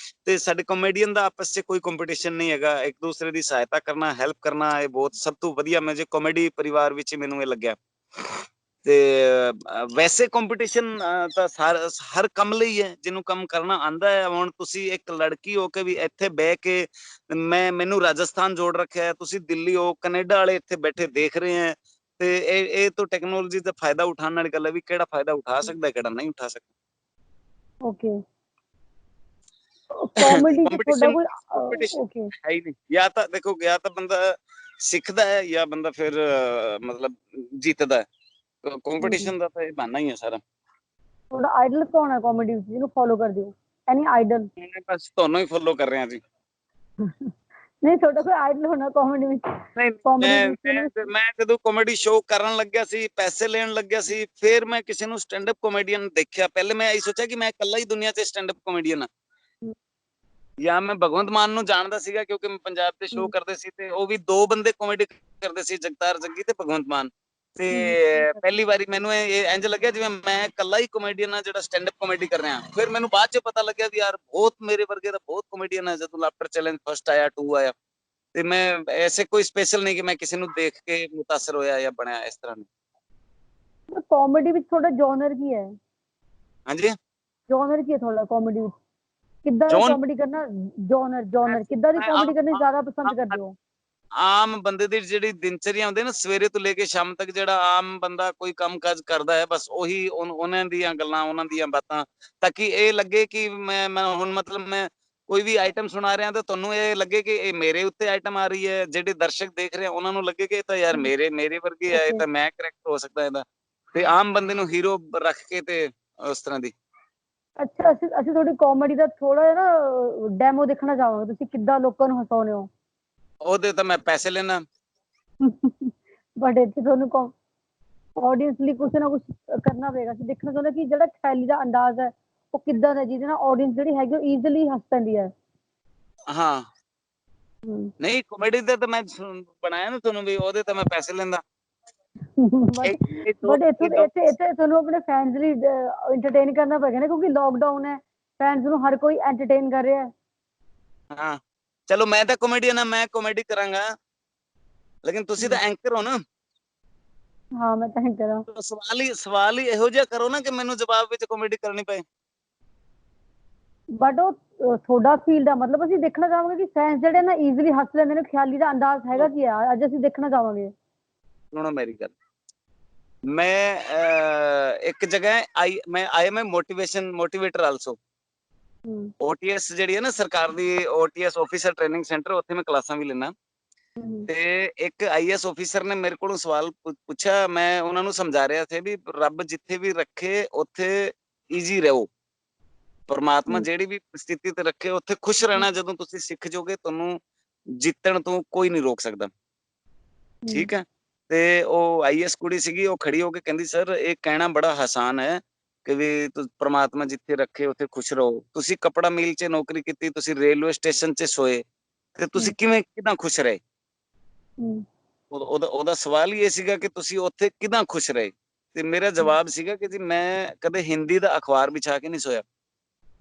ਤੇ ਸਾਡੇ ਕਮੇਡੀਅਨ ਦਾ ਆਪਸ 'ਚ ਕੋਈ ਕੰਪੀਟੀਸ਼ਨ ਨਹੀਂ ਹੈਗਾ। ਇੱਕ ਦੂਸਰੇ ਦੀ ਸਹਾਇਤਾ ਕਰਨਾ, ਹੈਲਪ ਕਰਨਾ, ਇਹ ਬਹੁਤ ਸਭ ਤੋਂ ਵਧੀਆ ਮੈਨੂੰ ਕਾਮੇਡੀ ਪਰਿਵਾਰ ਵਿੱਚ ਮੈਨੂੰ ਇਹ ਲੱਗਿਆ। ਤੇ ਵੈਸੇ ਕੰਪੀਟੀਸ਼ਨ ਤਾਂ ਹਰ ਕੰਮ ਲਈ ਹੈ, ਜਿਹਨੂੰ ਕੰਮ ਕਰਨਾ ਆਂਦਾ ਹੈ। ਹੁਣ ਤੁਸੀਂ ਇੱਕ ਲੜਕੀ ਹੋ ਕੇ ਵੀ ਇੱਥੇ ਬਹਿ ਕੇ ਮੈਨੂੰ ਰਾਜਸਥਾਨ ਜੋੜ ਰੱਖਿਆ ਹੈ, ਤੁਸੀਂ ਦਿੱਲੀ ਹੋ, ਕੈਨੇਡਾ ਵਾਲੇ ਇੱਥੇ ਬੈਠੇ ਦੇਖ ਰਹੇ ਹੈ। ਤੇ ਇਹ ਤਾਂ ਟੈਕਨੋਲੋਜੀ ਦਾ ਫਾਇਦਾ ਉਠਾਉਣ ਵਾਲੀ ਗੱਲ ਹੈ, ਵੀ ਕਿਹੜਾ ਫਾਇਦਾ ਉਠਾ ਸਕਦਾ, ਕਿਹੜਾ ਨਹੀਂ ਉਠਾ ਸਕਦਾ। ਓਕੇ। ਕਾਮੇਡੀ 'ਚ ਤੁਹਾਡਾ ਕੰਪੀਟੀਸ਼ਨ ਕੋਈ ਕੰਪੀਟੀਸ਼ਨ ਓਕੇ। ਹੈ ਹੀ ਨਹੀਂ। ਜਾਂ ਤਾਂ ਦੇਖੋ, ਜਾਂ ਤਾਂ ਬੰਦਾ ਸਿੱਖਦਾ ਹੈ ਜਾਂ ਬੰਦਾ ਫਿਰ ਮਤਲਬ ਜਿੱਤਦਾ ਹੈ। ਕੰਪੀਟੀਸ਼ਨ ਦਾ ਤਾਂ ਇਹ ਬਹਾਨਾ ਹੀ ਹੈ ਸਾਰਾ। ਤੁਹਾਡਾ ਆਈਡਲ ਕੌਣ ਹੈ ਕਾਮੇਡੀ ਵਿੱਚ ਜਿਹਨੂੰ ਫੋਲੋ ਕਰਦੇ ਹੋ? ਐਨੀ ਆਈਡਲ? ਮੈਂ ਬਸ ਤੁਹਾਨੂੰ ਹੀ ਫੋਲੋ ਕਰ ਰਿਹਾ ਜੀ। ਨਹੀਂ ਤੁਹਾਡਾ ਕੋਈ ਆਈਡਲ ਹੋਣਾ ਕਾਮੇਡੀ ਵਿੱਚ? ਨਹੀਂ, ਕਾਮੇਡੀ ਮੈਂ ਵਿੱਚ ਮੈਂ ਜਦੋਂ ਕਾਮੇਡੀ ਸ਼ੋਅ ਕਰਨ ਲੱਗਿਆ ਸੀ, ਪੈਸੇ ਲੈਣ ਲੱਗਿਆ ਸੀ, ਫਿਰ ਮੈਂ ਕਿਸੇ ਨੂੰ ਸਟੈਂਡ ਅਪ ਕਾਮੇਡੀਅਨ ਦੇਖਿਆ। ਪਹਿਲੇ ਮੈਂ ਇਹ ਸੋਚਿਆ ਕਿ ਮੈਂ ਇਕੱਲਾ ਹੀ ਦੁਨੀਆ 'ਚ ਸਟੈਂਡ ਅਪ ਕਾਮੇਡੀਅਨ ਹਾਂ। ਜਾਂ ਮੈਂ ਭਗਵੰਤ ਮਾਨ ਨੂੰ ਜਾਣਦਾ ਸੀਗਾ, ਕਿਉਂਕਿ ਮੈਂ ਪੰਜਾਬ ਦੇ ਸ਼ੋਅ ਕਰਦੇ ਸੀ, ਤੇ ਉਹ ਵੀ ਦੋ ਬੰਦੇ ਕਾਮੇਡੀ ਕਰਦੇ ਸੀ, ਜਗਤਾਰ ਜੱਗੀ ਤੇ ਭਗਵੰਤ ਮਾਨ। ਤੇ ਪਹਿਲੀ ਵਾਰੀ ਮੈਨੂੰ ਇਹ ਇੰਜ ਲੱਗਿਆ ਜਿਵੇਂ ਮੈਂ ਇਕੱਲਾ ਹੀ ਕਾਮੇਡੀਅਨ ਆ ਜਿਹੜਾ ਸਟੈਂਡ ਅਪ ਕਾਮੇਡੀ ਕਰ ਰਿਹਾ। ਫਿਰ ਮੈਨੂੰ ਬਾਅਦ 'ਚ ਪਤਾ ਲੱਗਿਆ ਵੀ ਯਾਰ ਬਹੁਤ ਮੇਰੇ ਵਰਗੇ ਦਾ ਬਹੁਤ ਕਾਮੇਡੀਅਨ ਹੈ। ਜਦੋਂ ਲਾਫਟਰ ਚੈਲੰਜ ਫਸਟ ਆਇਆ, 2 ਆਇਆ, ਤੇ ਮੈਂ ਐਸੇ ਕੋਈ ਸਪੈਸ਼ਲ ਨਹੀਂ ਕਿ ਮੈਂ ਕਿਸੇ ਨੂੰ ਦੇਖ ਕੇ ਮੁਤਾਸਰ ਹੋਇਆ ਜਾਂ ਬਣਿਆ, ਇਸ ਤਰ੍ਹਾਂ ਨਹੀਂ। ਕਾਮੇਡੀ ਵਿੱਚ ਤੁਹਾਡਾ ਜੋਨਰ ਕੀ ਹੈ? ਹਾਂਜੀ, ਜੋਨਰ ਕੀ ਹੈ ਤੁਹਾਡਾ ਕਾਮੇਡੀ ਵਿੱਚ? ਕਿੱਦਾਂ ਦੀ ਜੌਨ ਕਾਮੇਡੀ ਕਰਨਾ? ਜੋਨਰ ਕਿੱਦਾਂ ਦੀ ਮੈਂ ਕਾਮੇਡੀ ਕਰਨੀ ਜ਼ਿਆਦਾ ਪਸੰਦ ਕਰਦੇ ਹੋ? ਆਮ ਬੰਦੇ ਦੀ ਜਿਹੜੀ ਦਿਨਚਰਿਆ ਹੁੰਦੀ ਨਾ, ਸਵੇਰੇ ਤੋਂ ਲੈ ਕੇ ਸ਼ਾਮ ਤੱਕ ਜਿਹੜਾ ਆਮ ਬੰਦਾ ਕੋਈ ਕੰਮਕਾਜ ਕਰਦਾ ਹੈ, ਬਸ ਉਹੀ ਉਹਨਾਂ ਦੀਆਂ ਗੱਲਾਂ, ਉਹਨਾਂ ਦੀਆਂ ਬਾਤਾਂ, ਤਾਂ ਕਿ ਇਹ ਲੱਗੇ ਕਿ ਮੈਂ ਹੁਣ ਮਤਲਬ ਮੈਂ ਕੋਈ ਵੀ ਆਈਟਮ ਸੁਣਾ ਰਿਹਾ ਤਾਂ ਤੁਹਾਨੂੰ ਇਹ ਲੱਗੇ ਕਿ ਇਹ ਮੇਰੇ ਉੱਤੇ ਆਈਟਮ ਆ ਰਹੀ ਹੈ। ਜਿਹੜੇ ਦਰਸ਼ਕ ਦੇਖ ਰਹੇ ਉਹਨਾਂ ਨੂੰ ਲੱਗੇ ਕਿ ਇਹ ਤਾਂ ਯਾਰ ਮੇਰੇ ਵਰਗੀ ਹੈ, ਇਹ ਓਕੇ। ਤਾਂ ਮੈਂ ਕਰੈਕਟ ਹੋ ਸਕਦਾ ਇਹਦਾ। ਤੇ ਆਮ ਬੰਦੇ ਨੂੰ ਹੀਰੋ ਰੱਖ ਕੇ ਤੇ ਉਸ ਤਰ੍ਹਾਂ ਦੀ। ਅੱਛਾ, ਅਸੀਂ ਤੁਹਾਡੀ ਕਾਮੇਡੀ ਦਾ ਥੋੜਾ ਜਿਹਾ ਨਾ ਡੈਮੋ ਦੇਖਣਾ ਚਾਹਾਂਗੇ, ਤੁਸੀਂ ਕਿੱਦਾਂ ਲੋਕਾਂ ਨੂੰ ਹਸਾਉਂਦੇ ਹੋ। ਉਹਦੇ ਤਾਂ ਮੈਂ ਪੈਸੇ ਲੈਣਾ। ਬਟ ਇੱਥੇ ਤੁਹਾਨੂੰ ਆਡੀਅנס ਲਈ ਕੁਛ ਨਾ ਕੁਛ ਕਰਨਾ ਪਏਗਾ। ਅਸੀਂ ਦੇਖਣਾ ਚਾਹੁੰਦੇ ਕਿ ਜਿਹੜਾ ਖੈਲੀ ਦਾ ਅੰਦਾਜ਼ ਹੈ ਉਹ ਕਿੱਦਾਂ ਦਾ, ਜਿਹਦੇ ਨਾਲ ਆਡੀਅנס ਜਿਹੜੀ ਹੈਗੀ ਉਹ ਈਜ਼ੀਲੀ ਹੱਸ ਪੈਂਦੀ ਹੈ। ਹਾਂ, ਨਹੀਂ ਕਾਮੇਡੀ ਦਾ ਤਾਂ ਮੈਂ ਬਣਾਇਆ ਨਾ ਤੁਹਾਨੂੰ ਵੀ, ਉਹਦੇ ਤਾਂ ਮੈਂ ਪੈਸੇ ਲੈਂਦਾ। ਬਟ ਬਟ ਇੱਥੇ ਤੁਹਾਨੂੰ ਆਪਣੇ ਫੈਨਸ ਲਈ ਐਂਟਰਟੇਨ ਕਰਨਾ ਪਏਗਾ ਨਾ, ਕਿਉਂਕਿ ਲੋਕਡਾਊਨ ਹੈ, ਫੈਨਸ ਨੂੰ ਹਰ ਕੋਈ ਐਂਟਰਟੇਨ ਕਰ ਰਿਹਾ ਹੈ। ਹਾਂ ਚਲੋ, ਮੈਂ ਤਾਂ ਕਾਮੇਡੀਅਨ ਆ, ਮੈਂ ਕਾਮੇਡੀ ਕਰਾਂਗਾ, ਲੇਕਿਨ ਤੁਸੀਂ ਤਾਂ ਐਂਕਰ ਹੋ ਨਾ। ਹਾਂ ਮੈਂ ਤਾਂ ਕਰਾਂ। ਸਵਾਲ ਹੀ ਇਹੋ ਜਿਹਾ ਕਰੋ ਨਾ ਕਿ ਮੈਨੂੰ ਜਵਾਬ ਵਿੱਚ ਕਾਮੇਡੀ ਕਰਨੀ ਪਏ। ਬਟ ਉਹ ਤੁਹਾਡਾ ਫੀਲਡ ਆ, ਮਤਲਬ ਅਸੀਂ ਦੇਖਣਾ ਚਾਹਾਂਗੇ ਕਿ ਫੈਨਸ ਜਿਹੜੇ ਨਾ ਈਜ਼ੀਲੀ ਹੱਸ ਲੈਂਦੇ ਨੇ। ਖਿਆਲੀ ਦਾ ਅੰਦਾਜ਼ ਹੈਗਾ ਕੀ ਆ, ਅੱਜ ਅਸੀਂ ਦੇਖਣਾ ਚਾਹਾਂਗੇ। ਸੁਣੋ ਮੇਰੀ ਗੱਲ, ਮੈਂ ਇੱਕ ਜਗ੍ਹਾ ਮੈਂ ਐਮ ਮੋਟੀਵੇਟਰ ਆਲਸੋ। OTS ਜਿਹੜੀ ਹੈ ਨਾ ਸਰਕਾਰ ਦੀ, OTS ਆਫੀਸਰ ਟ੍ਰੇਨਿੰਗ ਸੈਂਟਰ, ਉੱਥੇ ਮੈਂ ਕਲਾਸਾਂ ਵੀ ਲੈਣਾ। ਤੇ ਇੱਕ IAS ਆਫੀਸਰ ਨੇ ਮੇਰੇ ਕੋਲੋਂ ਸਵਾਲ ਪੁੱਛਿਆ, ਮੈਂ ਉਹਨਾਂ ਨੂੰ ਸਮਝਾ ਰਿਹਾ ਸੀ ਵੀ ਰੱਬ ਜਿੱਥੇ ਵੀ ਰੱਖੇ ਉੱਥੇ ਈਜ਼ੀ ਰਹੋ। ਪਰਮਾਤਮਾ ਜਿਹੜੀ ਵੀ ਸਥਿਤੀ ਤੇ ਰੱਖੇ ਉੱਥੇ ਖੁਸ਼ ਰਹਿਣਾ ਜਦੋਂ ਤੁਸੀਂ ਸਿੱਖ ਜਾਓਗੇ, ਤੁਹਾਨੂੰ ਜਿੱਤਣ ਤੋਂ ਕੋਈ ਨਹੀਂ ਰੋਕ ਸਕਦਾ। ਠੀਕ ਹੈ। ਤੇ ਉਹ IAS ਕੁੜੀ ਸੀਗੀ, ਉਹ ਖੜੀ ਹੋ ਕੇ ਕਹਿੰਦੀ ਸਰ ਇਹ ਕਹਿਣਾ ਬੜਾ ਆਸਾਨ ਹੈ ਕਿ ਵੀ ਪਰਮਾਤਮਾ ਜਿੱਥੇ ਰੱਖੇ ਉੱਥੇ ਖੁਸ਼ ਰਹੋ। ਤੁਸੀਂ ਕੱਪੜਾ ਮਿਲ 'ਚ ਨੌਕਰੀ ਕੀਤੀ, ਤੁਸੀਂ ਰੇਲਵੇ ਸਟੇਸ਼ਨ 'ਚ ਸੋਏ, ਤੇ ਤੁਸੀਂ ਕਿੱਦਾਂ ਖੁਸ਼ ਰਹੇ? ਉਹਦਾ ਸਵਾਲ ਹੀ ਇਹ ਸੀਗਾ ਕਿ ਤੁਸੀਂ ਉੱਥੇ ਕਿੱਦਾਂ ਖੁਸ਼ ਰਹੇ? ਤੇ ਮੇਰਾ ਜਵਾਬ ਸੀਗਾ ਕਿ ਜੀ ਮੈਂ ਕਦੇ ਹਿੰਦੀ ਦਾ ਅਖਬਾਰ ਵਿਛਾ ਕੇ ਨਹੀਂ ਸੋਇਆ।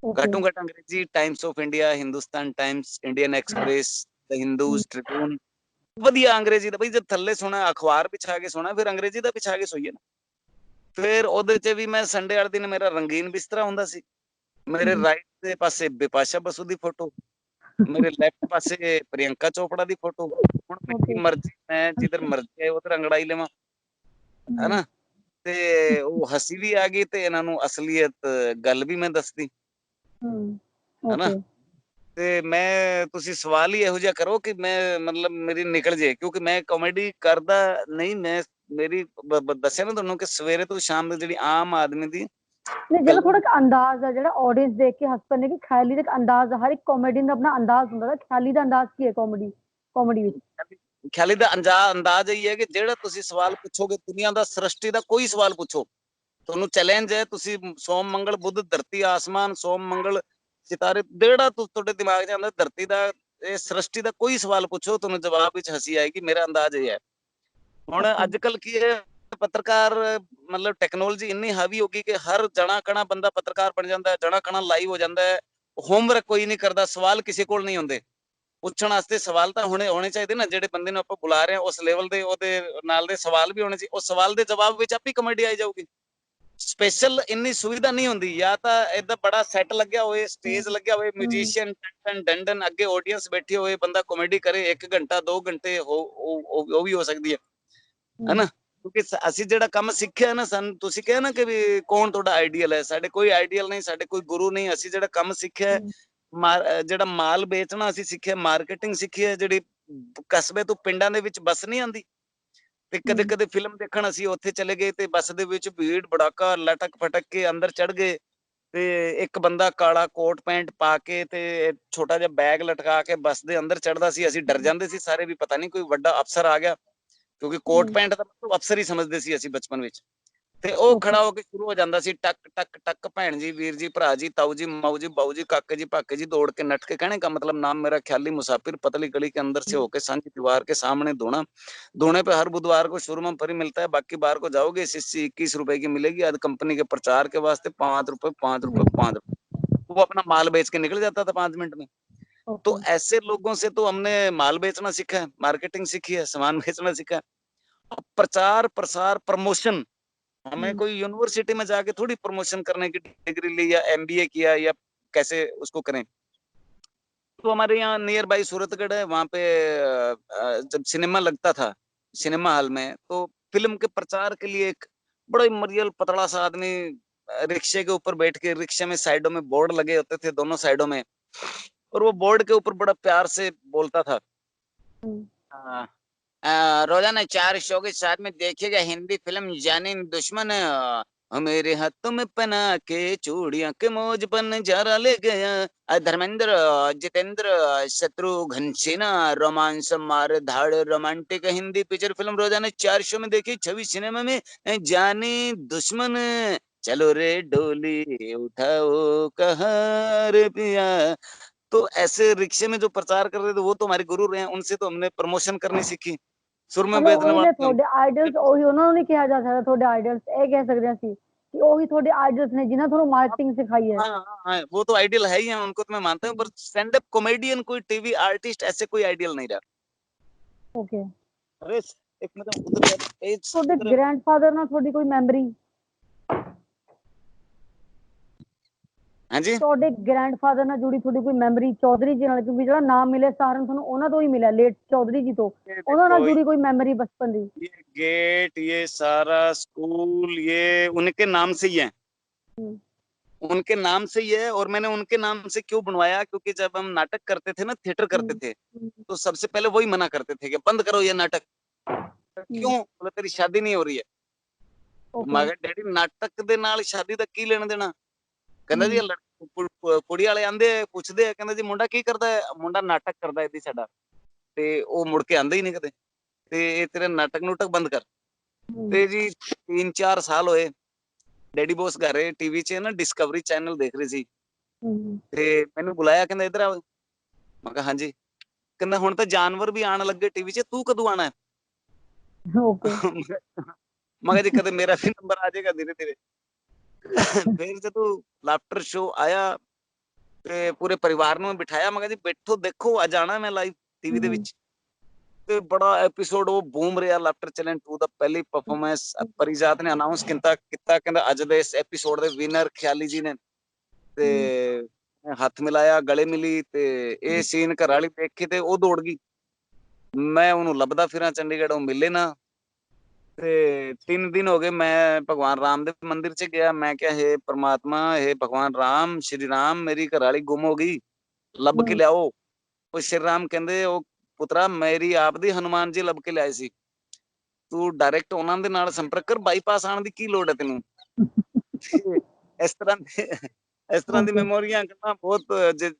ਘੱਟੋ ਘੱਟ ਅੰਗਰੇਜ਼ੀ Times of India, Hindustan Times, Indian express, the Hindus, Tribune, ਵਧੀਆ ਅੰਗਰੇਜ਼ੀ ਦਾ। ਬਈ ਜਦ ਥੱਲੇ ਸੋਣਾ, ਅਖਬਾਰ ਵਿਛਾ ਕੇ ਸੋਣਾ, ਫਿਰ ਅੰਗਰੇਜ਼ੀ ਦਾ ਵਿਛਾ ਕੇ ਸੋਈਏ ਨਾ। ਫਿਰ ਉਹਦੇ 'ਚ ਵੀ ਮੈਂ ਸੰਡੇ ਵਾਲੇ ਦਿਨ ਮੇਰਾ ਰੰਗੀਨ ਬਿਸਤਰਾ ਹੁੰਦਾ ਸੀ। ਮੇਰੇ ਰਾਈਟ ਦੇ ਪਾਸੇ ਬਿਪਾਸ਼ਾ ਬਸੂ ਦੀ ਫੋਟੋ, ਮੇਰੇ ਲੈਫਟ ਪਾਸੇ ਪ੍ਰਿਯੰਕਾ ਚੋਪੜਾ ਦੀ ਫੋਟੋ। ਹੁਣ ਮੇਰੀ ਮਰਜ਼ੀ, ਮੈਂ ਜਿੱਧਰ ਮਰਜ਼ੀ ਆਏ ਉਧਰ ਅੰਗੜਾਈ ਲਵਾਂ, ਹਨਾ। ਤੇ ਉਹ ਹੱਸੀ ਵੀ ਆ ਗਈ ਤੇ ਇਹਨਾਂ ਨੂੰ ਅਸਲੀਅਤ ਗੱਲ ਵੀ ਮੈਂ ਦੱਸਦੀ। है ना। ਓਕੇ। ਤੇ ਮੈਂ ਤੁਸੀਂ ਸਵਾਲ ਹੀ ਇਹੋ ਜਿਹਾ ਕਰੋ ਕਿ ਮੈਂ ਮਤਲਬ ਮੇਰੀ ਨਿਕਲ ਜੇ, ਕਿਉਂਕਿ ਮੈਂ ਕਾਮੇਡੀ ਕਰਦਾ ਨਹੀਂ। ਮੈਂ ਮੇਰੀ ਦੱਸਿਆ ਨਾ ਤੁਹਾਨੂੰ ਕਿ ਸਵੇਰੇ ਤੋਂ ਸ਼ਾਮ ਤੱਕ ਜਿਹੜੀ ਆਮ ਆਦਮੀ ਦੀ ਨਹੀਂ, ਜਿਹੜਾ ਗੱਲਾਂ ਥੋੜਾ ਅੰਦਾਜ਼ ਆ, ਜਿਹੜਾ ਆਡੀਅנס ਦੇਖ ਕੇ ਹੱਸ ਪੈਂਦੇ, ਕਿ ਖਿਆਲੀ ਦਾ ਇੱਕ ਅੰਦਾਜ਼ ਆ, ਹਰ ਇੱਕ ਕਾਮੇਡੀਅਨ ਦਾ ਆਪਣਾ ਅੰਦਾਜ਼ ਹੁੰਦਾ ਹੈ। ਖਿਆਲੀ ਦਾ ਅੰਦਾਜ਼ ਕੀ ਹੈ ਕਾਮੇਡੀ ਵਿੱਚ? ਖਿਆਲੀ ਦਾ ਅੰਦਾਜ਼ ਇਹ ਹੈ ਕਿ ਜਿਹੜਾ ਤੁਸੀਂ ਸਵਾਲ ਪੁੱਛੋਗੇ ਦੁਨੀਆ ਦਾ, ਸ੍ਰਿਸ਼ਟੀ ਦਾ ਕੋਈ ਸਵਾਲ ਪੁੱਛੋ, ਤੁਹਾਨੂੰ ਚੈਲੰਜ ਹੈ। ਤੁਸੀਂ ਸੋਮ ਮੰਗਲ ਬੁੱਧ ਧਰਤੀ ਆਸਮਾਨ, ਸੋਮ ਮੰਗਲ ਸਿਤਾਰੇ, ਜਿਹੜਾ ਤੁਹਾਡੇ ਦਿਮਾਗ 'ਚ ਆਉਂਦਾ ਧਰਤੀ ਦਾ, ਇਹ ਸ੍ਰਿਸ਼ਟੀ ਦਾ ਕੋਈ ਸਵਾਲ ਪੁੱਛੋ, ਤੁਹਾਨੂੰ ਜਵਾਬ ਵਿੱਚ ਹੱਸੀ ਆਏਗੀ। ਮੇਰਾ ਅੰਦਾਜ਼ ਇਹ ਹੈ। ਹੁਣ ਓਕੇ। ਅੱਜ ਕੱਲ ਕੀ ਹੈ, ਪੱਤਰਕਾਰ ਮਤਲਬ ਟੈਕਨੋਲੋਜੀ ਇੰਨੀ ਹਾਵੀ ਹੋ ਗਈ ਕਿ ਹਰ ਜਣਾ ਖਣਾ ਬੰਦਾ ਪੱਤਰਕਾਰ ਬਣ ਜਾਂਦਾ ਹੈ, ਜਣਾ ਖਣਾ ਲਾਈਵ ਹੋ ਜਾਂਦਾ ਹੈ। ਹੋਮਵਰਕ ਕੋਈ ਨਹੀਂ ਕਰਦਾ, ਸਵਾਲ ਕਿਸੇ ਕੋਲ ਨਹੀਂ ਹੁੰਦੇ ਪੁੱਛਣ ਵਾਸਤੇ। ਸਵਾਲ ਤਾਂ ਹੋਣੇ ਚਾਹੀਦੇ ਨਾ, ਜਿਹੜੇ ਬੰਦੇ ਨੂੰ ਆਪਾਂ ਬੁਲਾ ਰਹੇ ਹਾਂ ਉਸ ਲੈਵਲ ਦੇ, ਉਹਦੇ ਨਾਲ ਦੇ ਸਵਾਲ ਵੀ ਹੋਣੇ ਚਾਹੀਦੇ। ਉਸ ਸਵਾਲ ਦੇ ਜਵਾਬ ਵਿੱਚ ਆਪੀ ਕਮੇਡੀ ਆਈ ਜਾਊਗੀ। ਸਪੈਸ਼ਲ ਇੰਨੀ ਸੁਵਿਧਾ ਨਹੀਂ ਹੁੰਦੀ, ਜਾਂ ਤਾਂ ਏਦਾਂ ਬੜਾ ਸੈੱਟ ਲੱਗਿਆ ਹੋਏ, ਸਟੇਜ ਲੱਗਿਆ ਹੋਏ, ਮਿਊਜ਼ੀਸ਼ੀਅਨ ਡੰਡਨ ਅੱਗੇ ਆਡੀਅנס ਬੈਠੀ ਹੋਏ, ਬੰਦਾ ਕਾਮੇਡੀ ਕਰੇ 1 ਘੰਟਾ 2 ਘੰਟੇ, ਉਹ ਵੀ ਹੋ ਸਕਦੀ ਹੈ, ਹੈਨਾ। ਕਿਉਂਕਿ ਅਸੀਂ ਜਿਹੜਾ ਕੰਮ ਸਿੱਖਿਆ ਨਾ, ਸਾਨੂੰ ਤੁਸੀਂ ਕਿਹਾ ਨਾ ਕਿ ਵੀ ਕੌਣ ਤੁਹਾਡਾ ਆਈਡੀਅਲ ਹੈ, ਸਾਡੇ ਕੋਈ ਆਈਡੀਅਲ ਨਹੀਂ, ਸਾਡੇ ਕੋਈ ਗੁਰੂ ਨਹੀਂ। ਅਸੀਂ ਜਿਹੜਾ ਕੰਮ ਸਿੱਖਿਆ, ਜਿਹੜਾ ਮਾਲ ਵੇਚਣਾ ਅਸੀਂ ਸਿੱਖਿਆ, ਮਾਰਕੀਟਿੰਗ ਸਿੱਖੀ ਹੈ, ਜਿਹੜੀ ਕਸਬੇ ਤੋਂ ਪਿੰਡਾਂ ਦੇ ਵਿੱਚ ਬੱਸ ਨਹੀਂ ਆਉਂਦੀ, ਤੇ ਕਦੇ ਕਦੇ ਫਿਲਮ ਦੇਖਣ ਅਸੀਂ ਉੱਥੇ ਚਲੇ ਗਏ, ਤੇ ਬੱਸ ਦੇ ਵਿੱਚ ਭੀੜ ਭੜਾਕਾ, ਲਟਕ ਫਟਕ ਕੇ ਅੰਦਰ ਚੜ ਗਏ, ਤੇ ਇੱਕ ਬੰਦਾ ਕਾਲਾ ਕੋਟ ਪੈਂਟ ਪਾ ਕੇ ਤੇ ਛੋਟਾ ਜਿਹਾ ਬੈਗ ਲਟਕਾ ਕੇ ਬੱਸ ਦੇ ਅੰਦਰ ਚੜਦਾ ਸੀ। ਅਸੀਂ ਡਰ ਜਾਂਦੇ ਸੀ ਸਾਰੇ ਵੀ, ਪਤਾ ਨਹੀਂ ਕੋਈ ਵੱਡਾ ਅਫਸਰ ਆ ਗਿਆ, ਕਿਉਂਕਿ ਕੋਟ ਪੈਂਟ ਦਾ ਮਤਲਬ ਅਫਸਰ ਹੀ ਸਮਝਦੇ ਸੀ ਅਸੀਂ ਬਚਪਨ ਵਿੱਚ। ਤੇ ਉਹ ਓਕੇ। ਖੜਾ ਹੋ ਕੇ ਸ਼ੁਰੂ ਹੋ ਜਾਂਦਾ ਸੀ, ਟਕ ਟਕ ਟਕ, ਭੈਣ ਜੀ, ਵੀਰ ਜੀ, ਭਰਾ ਜੀ, ਤਾऊ ਜੀ, ਮਾऊ जी, बाऊ जी, काके जी, पाके जी, दौड़ के नट के। कहने का मतलब, नाम मेरा ख्याली मुसाफिर, पतली गली के अंदर से होके सांझी दीवार के सामने धोना, धोने पे हर बुधवार को सुरमा फ्री मिलता है, बाकी बार को जाओगे शीशी 21 रुपए की मिलेगी। आज कंपनी के प्रचार के वास्ते 5 रुपए 5 रुपए 5 रुपए। वो अपना माल बेच के निकल जाता था 5 मिनट में। तो ओके। ऐसे लोगों से तो हमने माल बेचना सीखा है, मार्केटिंग सीखी है, सामान बेचना सीखा है। प्रचार प्रसार प्रमोशन, हमें कोई यूनिवर्सिटी में जाके थोड़ी प्रमोशन करने की डिग्री ली या एमबीए किया या कैसे उसको करें। तो हमारे यहाँ नियर बाई सूरतगढ़ है, वहां पे जब सिनेमा लगता था सिनेमा हॉल में, तो फिल्म के प्रचार के लिए एक बड़ा ही मरियल पतला सा आदमी रिक्शे के ऊपर बैठ के, रिक्शे में साइडों में बोर्ड लगे होते थे दोनों साइडों में, और वो बोर्ड के ऊपर बड़ा प्यार से बोलता था, रोजाना 4 शो के साथ में देखिएगा हिंदी फिल्म जानी दुश्मन, मेरे हाथों में पहना के चूड़ियां के मौज पर नजारा ले गया। धर्मेंद्र, जितेंद्र, शत्रुघ्न सिन्हा, रोमांस, मार धाड़, रोमांटिक हिंदी पिक्चर फिल्म रोजाना 4 शो में देखी, 26 सिनेमा में जानी दुश्मन, चलो रे डोली उठाओ कहार पिया। तो ऐसे रिक्शे में जो प्रचार कर रहे थे वो तो हमारे गुरु रहे हैं, उनसे तो हमने प्रमोशन करनी सीखी। सुर में ਮਤਲਬ बेचने ਉਹੀ ਨੇ वाले ਤੁਹਾਡੇ ਆਈਡਲਸ, ਉਹੀ ਉਹਨਾਂ ਨੂੰ ਨਹੀਂ ਕਿਹਾ ਜਾ ਸਕਦਾ ਤੁਹਾਡੇ ਆਈਡਲਸ, ਇਹ ਕਹਿ ਸਕਦੇ ਹਾਂ ਅਸੀਂ ਕਿ ਉਹੀ ਤੁਹਾਡੇ ਆਈਡਲਸ ਨੇ ਜਿਨ੍ਹਾਂ ਤੁਹਾਨੂੰ ਮਾਰਕੀਟਿੰਗ सिखाई है। हाँ, वो तो आइडियल है ही है, उनको तो मैं मानता हूँ, पर स्टैंड अप कॉमेडियन कोई टीवी आर्टिस्ट ऐसे कोई आइडियल नहीं रहा। ओके। अरे एक मतलब उधर पेज ਤੁਹਾਡੇ उधर। ਗ੍ਰੈਂਡਫਾਦਰ ਨਾਲ ਤੁਹਾਡੀ ਕੋਈ ਮੈਮਰੀ? हाँ जी, ਤੁਹਾਡੇ ਗ੍ਰੈਂਡਫਾਦਰ ਨਾਲ ਜੁੜੀ ਤੁਹਾਡੀ ਕੋਈ ਮੈਮਰੀ ਚੌਧਰੀ ਜੀ ਨਾਲ? ਕਿਉਂਕਿ ਜਿਹੜਾ ਨਾਮ ਮਿਲਿਆ ਸਾਰਨ ਤੁਹਾਨੂੰ ਉਹਨਾਂ ਤੋਂ ਹੀ ਮਿਲਿਆ, ਲੇਟ ਚੌਧਰੀ ਜੀ ਤੋਂ। ਉਹਨਾਂ ਨਾਲ ਜੁੜੀ ਕੋਈ ਮੈਮਰੀ बचपन ਦੀ? ये गेट, ये सारा स्कूल, ये उनके नाम से ही है, उनके नाम से ही है। और मैंने उनके नाम से क्यों बनवाया, क्योंकि जब हम नाटक करते थे ना, थिएटर करते थे, तो सबसे पहले वही मना करते थे कि बंद करो ये नाटक। क्यों? बोले तेरी शादी नहीं हो रही है। मगर डैडी नाटक ਦੇ ਨਾਲ ਸ਼ਾਦੀ ਦਾ ਕੀ ਲੈਣਾ ਦੇਣਾ? ਕਹਿੰਦਾ ਜੀ ਕੁੜੀ ਵਾਲੇ ਆਂਦੇ ਪੁੱਛਦੇ ਆ, ਕਹਿੰਦਾ ਜੀ ਮੁੰਡਾ ਕੀ ਕਰਦਾ ਹੈ? ਮੁੰਡਾ ਨਾਟਕ ਕਰਦਾ ਇੱਦੀ ਸਾਡਾ, ਤੇ ਉਹ ਮੁੜ ਕੇ ਆਂਦਾ ਹੀ ਨਹੀਂ ਕਦੇ, ਤੇ ਇਹ ਤੇਰੇ ਨਾਟਕ ਨੂਟਕ ਬੰਦ ਕਰ। ਤੇ ਜੀ 3-4 ਸਾਲ ਹੋਏ, ਡੈਡੀ ਬੋਸ ਘਰੇ ਟੀਵੀ 'ਚ ਨਾ ਡਿਸਕਵਰੀ ਚੈਨਲ ਦੇਖ ਰਹੀ ਸੀ, ਤੇ ਮੈਨੂੰ ਬੁਲਾਇਆ, ਕਹਿੰਦਾ ਇੱਧਰ ਆ। ਮੈਂ ਕਿਹਾ ਹਾਂਜੀ। ਕਹਿੰਦਾ ਹੁਣ ਤਾਂ ਜਾਨਵਰ ਵੀ ਆਣ ਲੱਗੇ ਟੀਵੀ 'ਚ, ਤੂੰ ਕਦੋਂ ਆਣਾ ਹੈ? ओके। ਮੈਂ ਕਿਹਾ ਜੀ ਕਦੇ ਮੇਰਾ ਵੀ ਨੰਬਰ ਆ ਜਾਏਗਾ ਧੀਰੇ ਧੀਰੇ। ਫਿਰ ਜਦੋਂ ਲਾਫਟਰ ਸ਼ੋ ਆਇਆ ਤੇ ਪੂਰੇ ਪਰਿਵਾਰ ਨੂੰ ਬਿਠਾਇਆ, ਮੈਂ ਕਿਹਾ ਜੀ ਬੈਠੋ ਦੇਖੋ, ਅੱਜ ਆਣਾ ਮੈਂ ਲਾਈਵ ਟੀਵੀ ਦੇ ਵਿੱਚ। ਤੇ ਬੜਾ ਐਪੀਸੋਡ ਉਹ ਬੂਮ ਰਿਹਾ, ਲਾਫਟਰ ਚੈਲੰਜ 2 ਦਾ ਪਹਿਲੀ ਪਰਫਾਰਮੈਂਸ ਪਰਿਜਾਤ ਨੇ ਅਨਾਉਂਸ ਕੀਤਾ, ਕਹਿੰਦਾ ਅੱਜ ਦੇ ਇਸ ਐਪੀਸੋਡ ਦੇ ਵਿਨਰ ਖਿਆਲੀ ਜੀ ਨੇ। ਤੇ ਹੱਥ ਮਿਲਾਇਆ, ਗਲੇ ਮਿਲੀ, ਤੇ ਇਹ ਸੀਨ ਘਰ ਵਾਲੀ ਦੇਖ ਕੇ ਤੇ ਉਹ ਦੌੜ ਗਈ। ਮੈਂ ਉਹਨੂੰ ਲੱਭਦਾ ਫਿਰਾਂ ਚੰਡੀਗੜ੍ਹ, ਉਹ ਮਿਲੇ ਨਾ। ਤੇ 3 दिन हो गए मैं भगवान राम ਦੇ ਮੰਦਿਰ 'ਚ ਗਿਆ। ਮੈਂ ਕਿਹਾ हे परमात्मा हे भगवान राम श्री राम मेरी घरवाली गुम हो गई ਲੱਭ ਕੇ ਹੂੰ ਲਿਆਓ। ਉਹ ਸ਼੍ਰੀ ਰਾਮ ਕਹਿੰਦੇ ਉਹ ਪੁੱਤਰਾ ਮੇਰੀ ਆਪ ਦੀ ਹਨੂਮਾਨ ਜੀ ਲੱਭ ਕੇ ਲਿਆਏ ਸੀ। ਤੂੰ ਡਾਇਰੈਕਟ ਉਹਨਾਂ ਦੇ ਨਾਲ ਸੰਪਰਕ ਕਰ ਬਾਈਪਾਸ ਆਉਣ ਦੀ ਕੀ ਲੋੜ ਹੈ ਤੈਨੂੰ। ਇਸ ਤਰ੍ਹਾਂ ਦੇ ਇਸ ਤਰ੍ਹਾਂ ਦੀ ਓਕੇ ਮੈਮੋਰੀਆਂ ਗੱਲਾਂ ਬਹੁਤ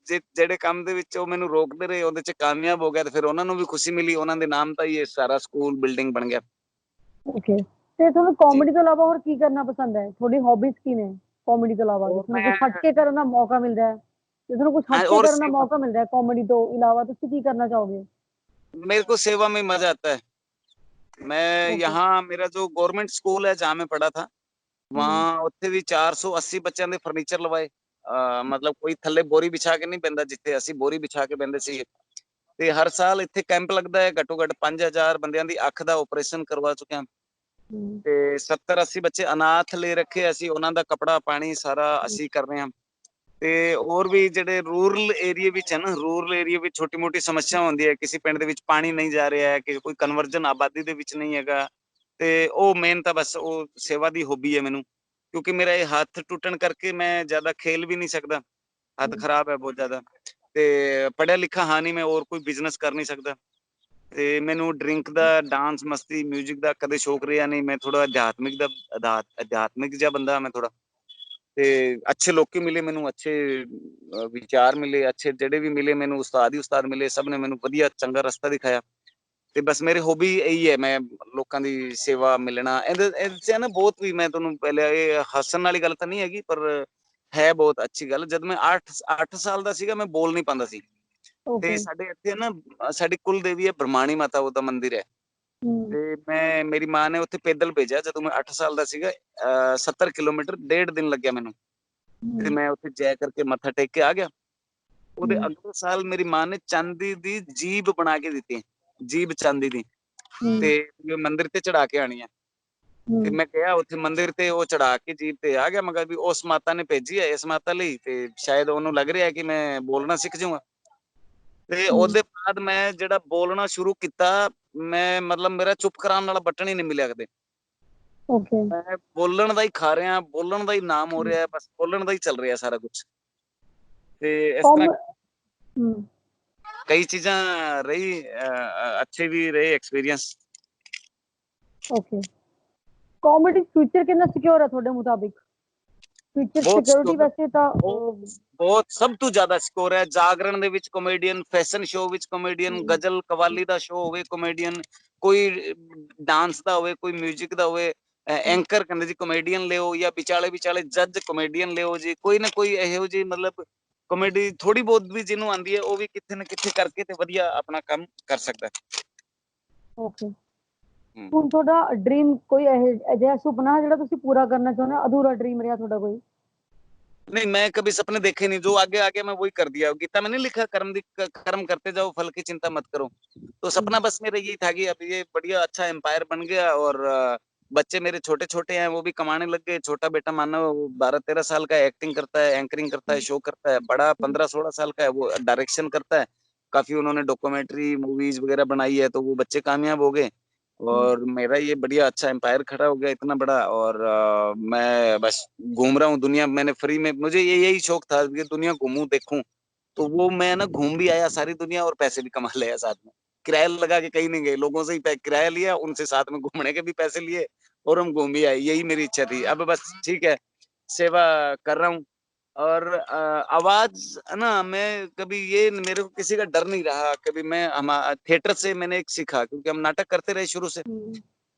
ਜਿਹੜੇ ਕੰਮ ਦੇ ਵਿੱਚ ਉਹ ਮੈਨੂੰ ਰੋਕਦੇ ਰਹੇ ਉਹਦੇ 'ਚ ਕਾਮਯਾਬ ਹੋ ਗਿਆ ਤੇ ਫਿਰ ਉਹਨਾਂ ਨੂੰ ਵੀ ਖੁਸ਼ੀ ਮਿਲੀ। ਉਹਨਾਂ ਦੇ ਨਾਮ ਤਾਂ ਇਹ ਸਾਰਾ ਸਕੂਲ ਬਿਲਡਿੰਗ ਬਣ ਗਿਆ। ਓਕੇ ਤੇ ਤੁਹਾਨੂੰ ਜੀ ਕਾਮੇਡੀ ਤੋਂ ਇਲਾਵਾ ਹੋਰ ਕੀ ਕਰਨਾ ਪਸੰਦ ਹੈ? ਤੁਹਾਡੀ ਹੌਬੀਜ਼ ਕੀ ਨੇ ਕਾਮੇਡੀ ਤੋਂ ਇਲਾਵਾ? ਜੇ और ਤੁਹਾਨੂੰ ਕੁਝ ਹਟ मैं ਕੇ ਕਰਨ ਦਾ ਮੌਕਾ ਮਿਲਦਾ ਹੈ, ਜੇ ਤੁਹਾਨੂੰ ਕੁਝ ਹਟ हाँ, ਕੇ और ਕਰਨ ਦਾ सेवा ਮੌਕਾ ਮਿਲਦਾ ਹੈ ਕਾਮੇਡੀ ਤੋਂ ਇਲਾਵਾ, ਤੁਸੀਂ ਕੀ ਕਰਨਾ ਚਾਹੋਗੇ? मेरे को सेवा में मजा आता है। मैं ਓਕੇ यहाँ मेरा जो गवर्नमेंट स्कूल है जहाँ मैं पढ़ा था ਹੂੰ वहाँ ਉੱਥੇ ਵੀ 480 ਬੱਚਿਆਂ ਦੇ ਫਰਨੀਚਰ ਲਵਾਏ। ਮਤਲਬ ਕੋਈ ਥੱਲੇ ਬੋਰੀ ਵਿਛਾ ਕੇ ਨਹੀਂ ਬਹਿੰਦਾ ਜਿੱਥੇ ਅਸੀਂ ਬੋਰੀ ਵਿਛਾ ਕੇ ਬਹਿੰਦੇ ਸੀ। ਤੇ ਹਰ ਸਾਲ ਇੱਥੇ ਕੈਂਪ ਲੱਗਦਾ ਹੈ ਘੱਟੋ ਘੱਟ 5000 ਬੰਦਿਆਂ ਦੀ ਅੱਖ ਦਾ ਆਪਰੇਸ਼ਨ ਕਰਵਾ ਚੁੱਕੇ ਹਾਂ। ਹੂੰ ਤੇ 70-80 ਬੱਚੇ ਅਨਾਥ ਲੈ ਰੱਖੇ ਅਸੀਂ ਉਹਨਾਂ ਦਾ ਕੱਪੜਾ ਪਾਣੀ ਸਾਰਾ ਹੂੰ ਅਸੀਂ ਕਰ ਰਹੇ ਹਾਂ। ਤੇ ਹੋਰ ਵੀ ਜਿਹੜੇ ਰੂਰਲ ਏਰੀਆ ਵਿੱਚ ਹੈ ਨਾ ਰੂਰਲ ਏਰੀਆ ਵਿੱਚ ਛੋਟੀ ਮੋਟੀ ਸਮੱਸਿਆ ਹੁੰਦੀ ਹੈ ਕਿਸੇ ਪਿੰਡ ਦੇ ਵਿੱਚ ਪਾਣੀ ਨਹੀਂ ਜਾ ਰਿਹਾ ਹੈ ਕਿ ਕੋਈ ਕਨਵਰਜਨ ਆਬਾਦੀ ਦੇ ਵਿੱਚ ਨਹੀਂ ਹੈਗਾ ਤੇ ਉਹ ਮੇਨ ਤਾਂ ਬਸ ਉਹ ਸੇਵਾ ਦੀ ਹੌਬੀ ਹੈ ਮੈਨੂੰ ਕਿਉਂਕਿ ਮੇਰਾ ਇਹ ਹੱਥ ਟੁੱਟਣ ਕਰਕੇ ਮੈਂ ਜ਼ਿਆਦਾ ਖੇਲ ਵੀ ਨਹੀਂ ਸਕਦਾ। ਹੱਥ ਹੂੰ ਖਰਾਬ ਹੈ ਬਹੁਤ ਜ਼ਿਆਦਾ ਤੇ ਪੜ੍ਹਿਆ ਲਿਖਾ ਹਾਂ ਨਹੀਂ ਮੈਂ ਹੋਰ ਕੋਈ ਬਿਜ਼ਨਸ ਕਰ ਨਹੀਂ ਸਕਦਾ ਤੇ ਮੈਨੂੰ ਡਰਿੰਕ ਦਾ ਡਾਂਸ ਮਸਤੀ ਮਿਊਜ਼ਿਕ ਦਾ ਕਦੇ ਸ਼ੌਕ ਰਿਹਾ ਨਹੀਂ। ਮੈਂ ਥੋੜਾ ਅਧਿਆਤਮਿਕ ਜਿਹਾ ਬੰਦਾ ਮੈਂ ਥੋੜਾ ਤੇ ਅੱਛੇ ਲੋਕੀ ਮਿਲੇ ਮੈਨੂੰ ਅੱਛੇ ਵਿਚਾਰ ਮਿਲੇ ਅੱਛੇ ਜਿਹੜੇ ਵੀ ਮਿਲੇ ਮੈਨੂੰ ਉਸਤਾਦ ਹੀ ਉਸਤਾਦ ਮਿਲੇ ਸਭ ਨੇ ਮੈਨੂੰ ਵਧੀਆ ਚੰਗਾ ਰਸਤਾ ਦਿਖਾਇਆ ਤੇ ਬਸ ਮੇਰੇ ਹੌਬੀ ਇਹੀ ਹੈ ਮੈਂ ਲੋਕਾਂ ਦੀ ਸੇਵਾ ਮਿਲਣਾ ਇਹਦੇ 'ਚ ਹੈ ਨਾ ਬਹੁਤ ਵੀ ਮੈਂ ਤੁਹਾਨੂੰ ਪਹਿਲੇ ਇਹ ਹੱਸਣ ਵਾਲੀ ਗੱਲ ਤਾਂ ਨਹੀਂ ਹੈਗੀ ਪਰ ਹੈ ਬਹੁਤ ਅੱਛੀ ਗੱਲ। ਜਦ ਮੈਂ 8 ਸਾਲ ਦਾ ਸੀਗਾ ਮੈਂ ਬੋਲ ਨਹੀਂ ਪਾਉਂਦਾ ਸੀ ਤੇ ਓਕੇ ਸਾਡੇ ਇੱਥੇ ਨਾ ਸਾਡੀ ਕੁਲ ਦੇਵੀ ਹੈ ਬ੍ਰਹਮਾਣੀ ਮਾਤਾ ਉਹਦਾ ਮੰਦਿਰ ਹੈ ਹੂੰ ਤੇ ਮੇਰੀ ਮਾਂ ਨੇ ਉੱਥੇ ਪੈਦਲ ਭੇਜਿਆ ਜਦੋਂ ਮੈਂ 8 ਸਾਲ ਦਾ ਸੀਗਾ 70 ਕਿਲੋਮੀਟਰ 1.5 ਦਿਨ ਲੱਗਿਆ ਮੈਨੂੰ ਤੇ ਹੂੰ ਮੈਂ ਉੱਥੇ ਜੈ ਕਰਕੇ ਮੱਥਾ ਟੇਕ ਕੇ ਆ ਗਿਆ। ਉਹਦੇ ਹੂੰ ਅਗਲੇ ਸਾਲ ਮੇਰੀ ਮਾਂ ਨੇ ਚਾਂਦੀ ਦੀ ਜੀਭ ਬਣਾ ਕੇ ਦਿੱਤੀ ਜੀਭ ਚਾਂਦੀ ਦੀ ਹੂੰ ਤੇ ਮੰਦਿਰ ਤੇ ਚੜਾ ਕੇ ਆਣੀ ਹੈ ਤੇ ਹੂੰ ਮੈਂ ਕਿਹਾ ਉੱਥੇ ਮੰਦਿਰ ਤੇ ਉਹ ਚੜਾ ਕੇ ਜੀਭ ਤੇ ਆ ਗਿਆ ਮਗਰ ਵੀ ਉਸ ਮਾਤਾ ਨੇ ਭੇਜੀ ਹੈ ਇਸ ਮਾਤਾ ਲਈ ਤੇ ਸ਼ਾਇਦ ਉਹਨੂੰ ਲੱਗ ਰਿਹਾ ਕਿ ਮੈਂ ਬੋਲਣਾ ਸਿੱਖ ਜਾਊਂਗਾ ਤੇ ਹੂੰ ਉਹਦੇ ਬਾਅਦ ਮੈਂ ਜਿਹੜਾ ਬੋਲਣਾ ਸ਼ੁਰੂ ਕੀਤਾ ਮੈਂ ਮਤਲਬ ਮੇਰਾ ਚੁੱਪ ਕਰਾਉਣ ਵਾਲਾ ਬਟਨ ਹੀ ਨਹੀਂ ਮਿਲਿਆ ਕਦੇ। ਓਕੇ ਮੈਂ ਬੋਲਣ ਦਾ ਹੀ ਖਾ ਰਿਹਾ ਬੋਲਣ ਦਾ ਹੀ ਨਾਮ ਹੋ ਰਿਹਾ ਬਸ ਬੋਲਣ ਦਾ ਹੀ ਚੱਲ ਰਿਹਾ ਸਾਰਾ ਕੁਝ ਤੇ ਇਸ ਤਰ੍ਹਾਂ ਕੌਮ ਹੂੰ ਕਈ ਚੀਜ਼ਾਂ ਰਹੀ ਅੱਛੇ ਵੀ ਰਹੇ ਐਕਸਪੀਰੀਅੰਸ। ਓਕੇ ਕਾਮੇਡੀ ਫਿਊਚਰ ਕਿੰਨਾ ਸਿਕਿਉਰ ਹੈ ਤੁਹਾਡੇ ਮੁਤਾਬਿਕ? ਫਿਊਚਰ ਬਹੁਤ ਸਿਕਿਉਰਿਟੀ ਸਿਕਿਉਰ ਵੈਸੇ ਤਾਂ ਬਹੁਤ ਬਹੁਤ ਸਭ ਤੋਂ ਜ਼ਿਆਦਾ ਸਕੋਰ ਹੈ। ਜਾਗਰਣ ਦੇ ਵਿੱਚ ਕਾਮੇਡੀਅਨ ਫੈਸ਼ਨ ਸ਼ੋਅ ਵਿੱਚ ਕਾਮੇਡੀਅਨ ਹੂੰ ਗਜ਼ਲ ਕਵਾਲੀ ਦਾ ਸ਼ੋਅ ਹੋਵੇ ਕਾਮੇਡੀਅਨ ਕੋਈ ਡਾਂਸ ਦਾ ਹੋਵੇ ਕੋਈ 뮤직 ਦਾ ਹੋਵੇ ਐਂਕਰ ਕਹਿੰਦੇ ਜੀ ਕਾਮੇਡੀਅਨ ਲਿਓ ਜਾਂ ਵਿਚਾਲੇ ਵਿਚਾਲੇ ਜੱਜ ਕਾਮੇਡੀਅਨ ਲਿਓ ਜੀ ਕੋਈ ਨਾ ਕੋਈ ਇਹੋ ਜੀ ਮਤਲਬ ਕਾਮੇਡੀ ਥੋੜੀ ਬਹੁਤ ਵੀ ਜਿਹਨੂੰ ਆਂਦੀ ਹੈ ਉਹ ਵੀ ਕਿੱਥੇ ਨਾ ਕਿੱਥੇ ਕਰਕੇ ਤੇ ਵਧੀਆ ਆਪਣਾ ਕੰਮ ਕਰ ਸਕਦਾ ਹੈ। ਓਕੇ ਹੂੰ। ਹੁਣ ਤੁਹਾਡਾ ਡ੍ਰੀਮ ਕੋਈ ਅਜਿਹਾ ਸੁਪਨਾ ਜਿਹੜਾ ਤੁਸੀਂ ਪੂਰਾ ਕਰਨਾ ਚਾਹੁੰਦੇ ਹੋ, ਅਧੂਰਾ ਡ੍ਰੀਮ ਰਿਹਾ ਤੁਹਾਡਾ ਕੋਈ? नहीं मैं कभी सपने देखे नहीं जो आगे आगे मैं वही कर दिया गीता में नहीं लिखा कर्म करते जाओ फल की चिंता मत करो तो हम्म, सपना बस मेरा यही था कि अब ये बढ़िया अच्छा एम्पायर बन गया और बच्चे मेरे छोटे छोटे हैं वो भी कमाने लग गए। छोटा बेटा मानो 12-13 साल का है एक्टिंग करता है एंकरिंग करता है हम्म, शो करता है। बड़ा हम्म, 15-16 साल का है वो डायरेक्शन करता है। काफी उन्होंने डॉक्यूमेंट्री मूवीज वगैरह बनाई है तो वो बच्चे कामयाब हो गए हम्म, और मेरा ये बढ़िया अच्छा एम्पायर खड़ा हो गया इतना बड़ा और मैं बस घूम रहा हूँ दुनिया। मैंने फ्री में मुझे यही शौक था कि दुनिया घूमूं देखूं तो वो मैं ना घूम भी आया सारी दुनिया और पैसे भी कमा लिया साथ में। किराया लगा के कहीं नहीं गए लोगों से ही किराया लिया उनसे साथ में घूमने के भी पैसे लिए और हम घूम भी आए। यही मेरी इच्छा थी। अब बस ठीक है सेवा कर रहा हूँ और आवाज है ना मैं कभी ये मेरे को किसी का डर नहीं रहा। कभी मैं हम थिएटर से मैंने एक सीखा क्योंकि हम नाटक करते रहे शुरू से। हम्म,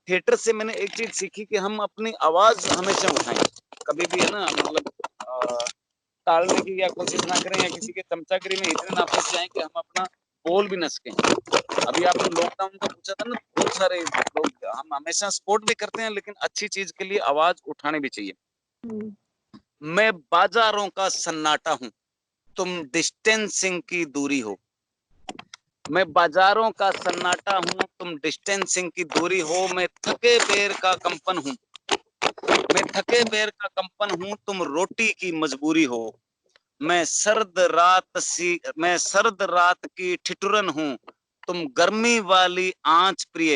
थिएटर से मैंने एक चीज सीखी कि हम अपनी आवाज हमेशा उठाएं कभी भी है ना मतलब टालने की या कोशिश ना करें या किसी के चमचागिरी में इतने ना फंस जाएं कि हम अपना बोल भी न सकें। अभी आपने लॉकडाउन का पूछा था ना बहुत सारे लोग हम हमेशा सपोर्ट भी करते हैं लेकिन अच्छी चीज के लिए आवाज उठानी भी चाहिए। हम्म, मैं बाजारों का सन्नाटा हूं तुम डिस्टेंसिंग की दूरी हो। मैं बाजारों का सन्नाटा हूं तुम डिस्टेंसिंग की दूरी हो। मैं थके पैर का कंपन हूं मैं थके पैर का कंपन हूं तुम रोटी की मजबूरी हो। मैं सर्द रात की ठिठुरन हूं तुम गर्मी वाली आंच प्रिय।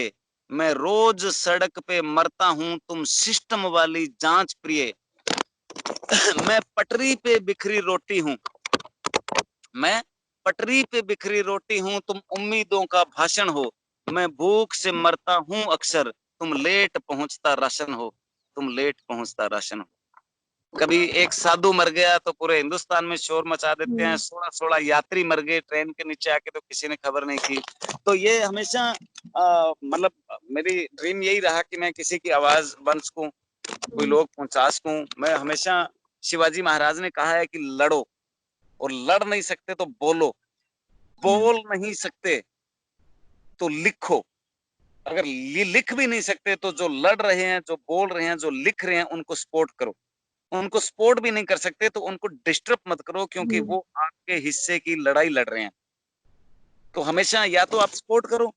मैं रोज सड़क पे मरता हूँ, तुम सिस्टम वाली जांच प्रिय। मैं पटरी पे बिखरी रोटी हूँ, मैं पटरी पे बिखरी रोटी हूँ, तुम उम्मीदों का भाषण हो। मैं भूख से मरता हूँ अक्सर, तुम लेट पहुंचता राशन हो, तुम लेट पहुंचता राशन हो। कभी एक साधु मर गया तो पूरे हिंदुस्तान में शोर मचा देते हैं, 16-16 यात्री मर गए ट्रेन के नीचे आके तो किसी ने खबर नहीं की। तो ये हमेशा मतलब मेरी ड्रीम यही रहा कि मैं किसी की आवाज बन सकूं, कोई लोग पहुंचा सकूं। मैं हमेशा, शिवाजी महाराज ने कहा है कि लड़ो, और लड़ नहीं सकते तो बोलो, बोल नहीं सकते तो लिखो, अगर लिख भी नहीं सकते तो जो लड़ रहे हैं, जो बोल रहे हैं, जो लिख रहे हैं, उनको सपोर्ट करो। उनको सपोर्ट भी नहीं कर सकते तो उनको डिस्टर्ब मत करो, क्योंकि वो आपके हिस्से की लड़ाई लड़ रहे हैं। तो हमेशा या तो आप सपोर्ट करो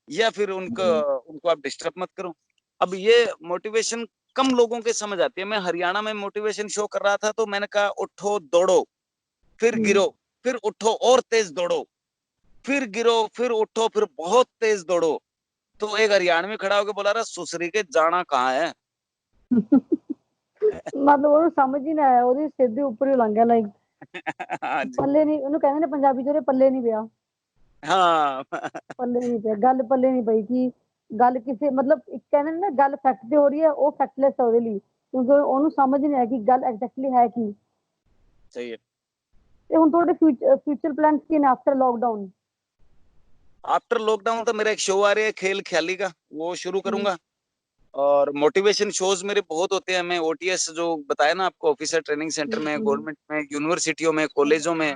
या फिर उनको आप डिस्टर्ब मत करो। अब ये मोटिवेशन कम लोगों के समझ आती है। मैं हरियाणा में मोटिवेशन शो कर रहा था तो मैंने कहा उठो दौड़ो, फिर गिरो, फिर उठो और तेज दौड़ो, फिर गिरो, फिर उठो, फिर बहुत तेज दौड़ो। तो एक हरियाणवी खड़ा होकर बोला रहा, सुसरी के जाना कहाँ है। ਮਤਲਬ ਉਹਨੂੰ ਸਮਝ ਹੀ ਨਾ ਆਇਆ, ਉਹਦੇ ਸਿਰ ਦੇ ਉੱਪਰ ਹੀ ਲੰਘ ਗਿਆ ਲਾਈਕ हाँ जी, ਪੱਲੇ ਨਹੀਂ, ਉਹਨੂੰ ਕਹਿੰਦੇ ਨੇ ਪੰਜਾਬੀ ਚ ਉਹਦੇ ਪੱਲੇ ਨਹੀਂ ਪਿਆ, हाँ। ਪੱਲੇ ਨਹੀਂ ਪਿਆ, ਗੱਲ ਪੱਲੇ ਨਹੀਂ ਪਈ ਕਿ ਗੱਲ ਕਿਸੇ ਮਤਲਬ ਇੱਕ ਕਹਿੰਦੇ ਨੇ ਨਾ ਗੱਲ ਫੈਕਟ ਤੇ ਹੋ ਰਹੀ ਹੈ, ਉਹ ਫੈਕਟਲੈਸ ਹੈ ਉਹਦੇ ਲਈ, ਕਿਉਂਕਿ ਉਹਨੂੰ ਸਮਝ ਨਹੀਂ ਆਇਆ ਕਿ ਗੱਲ ਐਗਜ਼ੈਕਟਲੀ ਹੈ ਕੀ। सही है। ਤੇ ਹੁਣ ਤੁਹਾਡੇ ਫਿਊਚਰ ਪਲਾਨਸ ਕੀ ਨੇ ਆਫਟਰ ਲੋਕਡਾਊਨ? आफ्टर लॉकडाउन तो मेरा एक शो आ रहा है खेल ख्याली का, वो शुरू करूंगा। और मोटिवेशन शोज मेरे बहुत होते हैं। मैं ओटीएस जो बताया ना आपको, ऑफिसर ट्रेनिंग सेंटर में, गवर्नमेंट में, यूनिवर्सिटियों में, कॉलेजों में,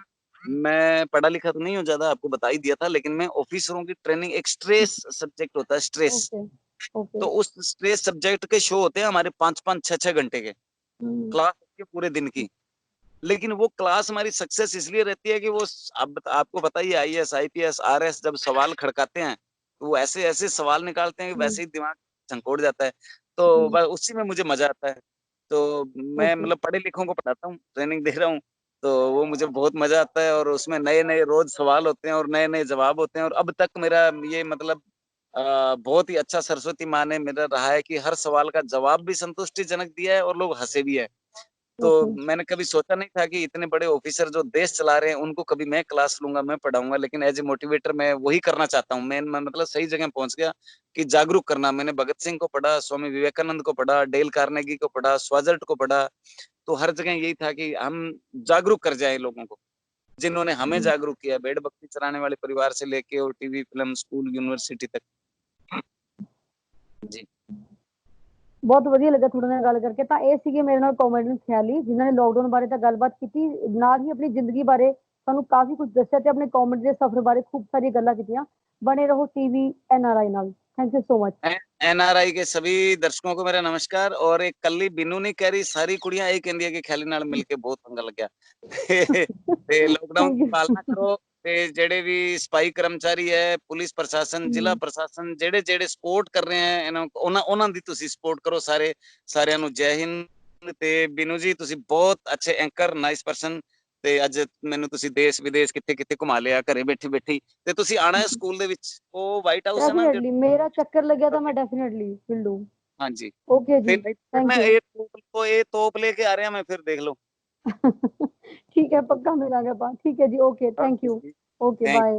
मैं पढ़ा लिखा तो नहीं हूँ ज्यादा, आपको बता ही दिया था, लेकिन मैं ऑफिसरों की ट्रेनिंग, एक स्ट्रेस सब्जेक्ट होता है, स्ट्रेस। Okay okay. तो उस स्ट्रेस सब्जेक्ट के शो होते हैं हमारे 5-5, 6-6 घंटे के, क्लास होती है पूरे दिन की। लेकिन वो क्लास हमारी सक्सेस इसलिए रहती है कि वो अब आपको पता ही, आईएएस, आईपीएस, आरएस जब सवाल खड़काते हैं तो वो ऐसे ऐसे सवाल निकालते हैं कि वैसे ही दिमाग झंकोड़ जाता है। तो बस उसी में मुझे मजा आता है। तो मैं ओके मतलब पढ़े लिखों को पढ़ाता हूँ, ट्रेनिंग दे रहा हूँ, तो वो मुझे बहुत मजा आता है। और उसमें नए नए रोज सवाल होते हैं और नए नए जवाब होते हैं। और अब तक मेरा ये मतलब बहुत ही अच्छा सरस्वती माँ ने मेरा रहा है कि हर सवाल का जवाब भी संतुष्टिजनक दिया है और लोग हंसे भी है। तो ओके। मैंने कभी सोचा नहीं था कि इतने बड़े ऑफिसर जो देश चला रहे हैं उनको कभी मैं क्लास लूंगा, मैं पढ़ाऊंगा। लेकिन एज ए मोटिवेटर मैं वही करना चाहता हूँ। मैं मतलब सही जगह पहुंच गया कि जागरूक करना। मैंने भगत सिंह को पढ़ा, स्वामी विवेकानंद को पढ़ा, डेल कार्नेगी को पढ़ा, स्वाजर्ट को पढ़ा। तो हर जगह यही था कि हम जागरूक कर जाए लोगों को, जिन्होंने हमें जागरूक किया, भेड़ बकरी चराने वाले परिवार से लेके और टीवी, फिल्म, स्कूल, यूनिवर्सिटी तक। जी। ਬਹੁਤ ਵਧੀਆ ਲੱਗਾ ਤੁਹਾਡੇ ਨਾਲ ਗੱਲ ਕਰਕੇ। ਤਾਂ ਇਹ ਸੀਗੇ ਮੇਰੇ ਨਾਲ ਕਾਮੇਡੀਅਨ ਖਿਆਲੀ, ਜਿਨ੍ਹਾਂ ਨੇ ਲੋਕਡਾਊਨ ਬਾਰੇ ਤਾਂ ਗੱਲਬਾਤ ਕੀਤੀ, ਨਾਲ ਹੀ ਆਪਣੀ ਜ਼ਿੰਦਗੀ ਬਾਰੇ ਸਾਨੂੰ ਕਾਫੀ ਕੁਝ ਦੱਸਿਆ ਤੇ ਆਪਣੇ ਕਾਮੇਡੀ ਦੇ ਸਫ਼ਰ ਬਾਰੇ ਖੂਬ ਸਾਰੀ ਗੱਲਾਂ ਕੀਤੀਆਂ। ਬਣੇ ਰਹੋ ਟੀवी एनआरआई ਨਾਲ। Thank you so much. NRI के सभी दर्शकों को मेरा नमस्कार। और एक कल्ली बिनू नहीं कह रही, सारी कुड़ियां एक इंडिया के ख्याली नाल मिलके बहुत चंगा लग्या। ते लॉकडाउन थैंक की यू। पालना करो। ते जेड़े भी सफाई कर्मचारी है, पुलिस प्रशासन, जिला प्रशासन, जेड़े जेड़े सपोर्ट कर रहे हैं इन्हों उन्हां दी तुसी सपोर्ट करो। सारिਆਂ ਨੂੰ जय हिंद। ते बिनू जी तुसी बहुत अच्छे एंकर, नाइस पर्सन। ਤੇ ਅੱਜ ਮੈਨੂੰ ਤੁਸੀਂ ਦੇਸ਼ ਵਿਦੇਸ਼ ਕਿੱਥੇ ਕਿੱਥੇ ਘੁਮਾ ਲਿਆ ਘਰੇ ਬੈਠੀ ਬੈਠੀ। ਤੇ ਤੁਸੀਂ ਆਣਾ ਹੈ ਸਕੂਲ ਦੇ ਵਿੱਚ, ਉਹ ਵਾਈਟ ਹਾਊਸ ਹੈ ਨਾ डेफिनेटली मेरा चक्कर लग गया था, मैं डेफिनेटली विल डू। ਹਾਂਜੀ। ओके ਤੇ जी, ਨਹੀਂ ਫਿਰ थैंक ਮੈਂ यू। ਇਹ ਤੋਪ ਲੈ ਕੇ ਆ ਰਿਹਾ ਮੈਂ, ਫਿਰ ਦੇਖ ਲਓ। ठीक है, पक्का मिलेंगे बात। ठीक है जी, ओके, थैंक ਓके यू। ਜੀ, ओके थैंक बाय।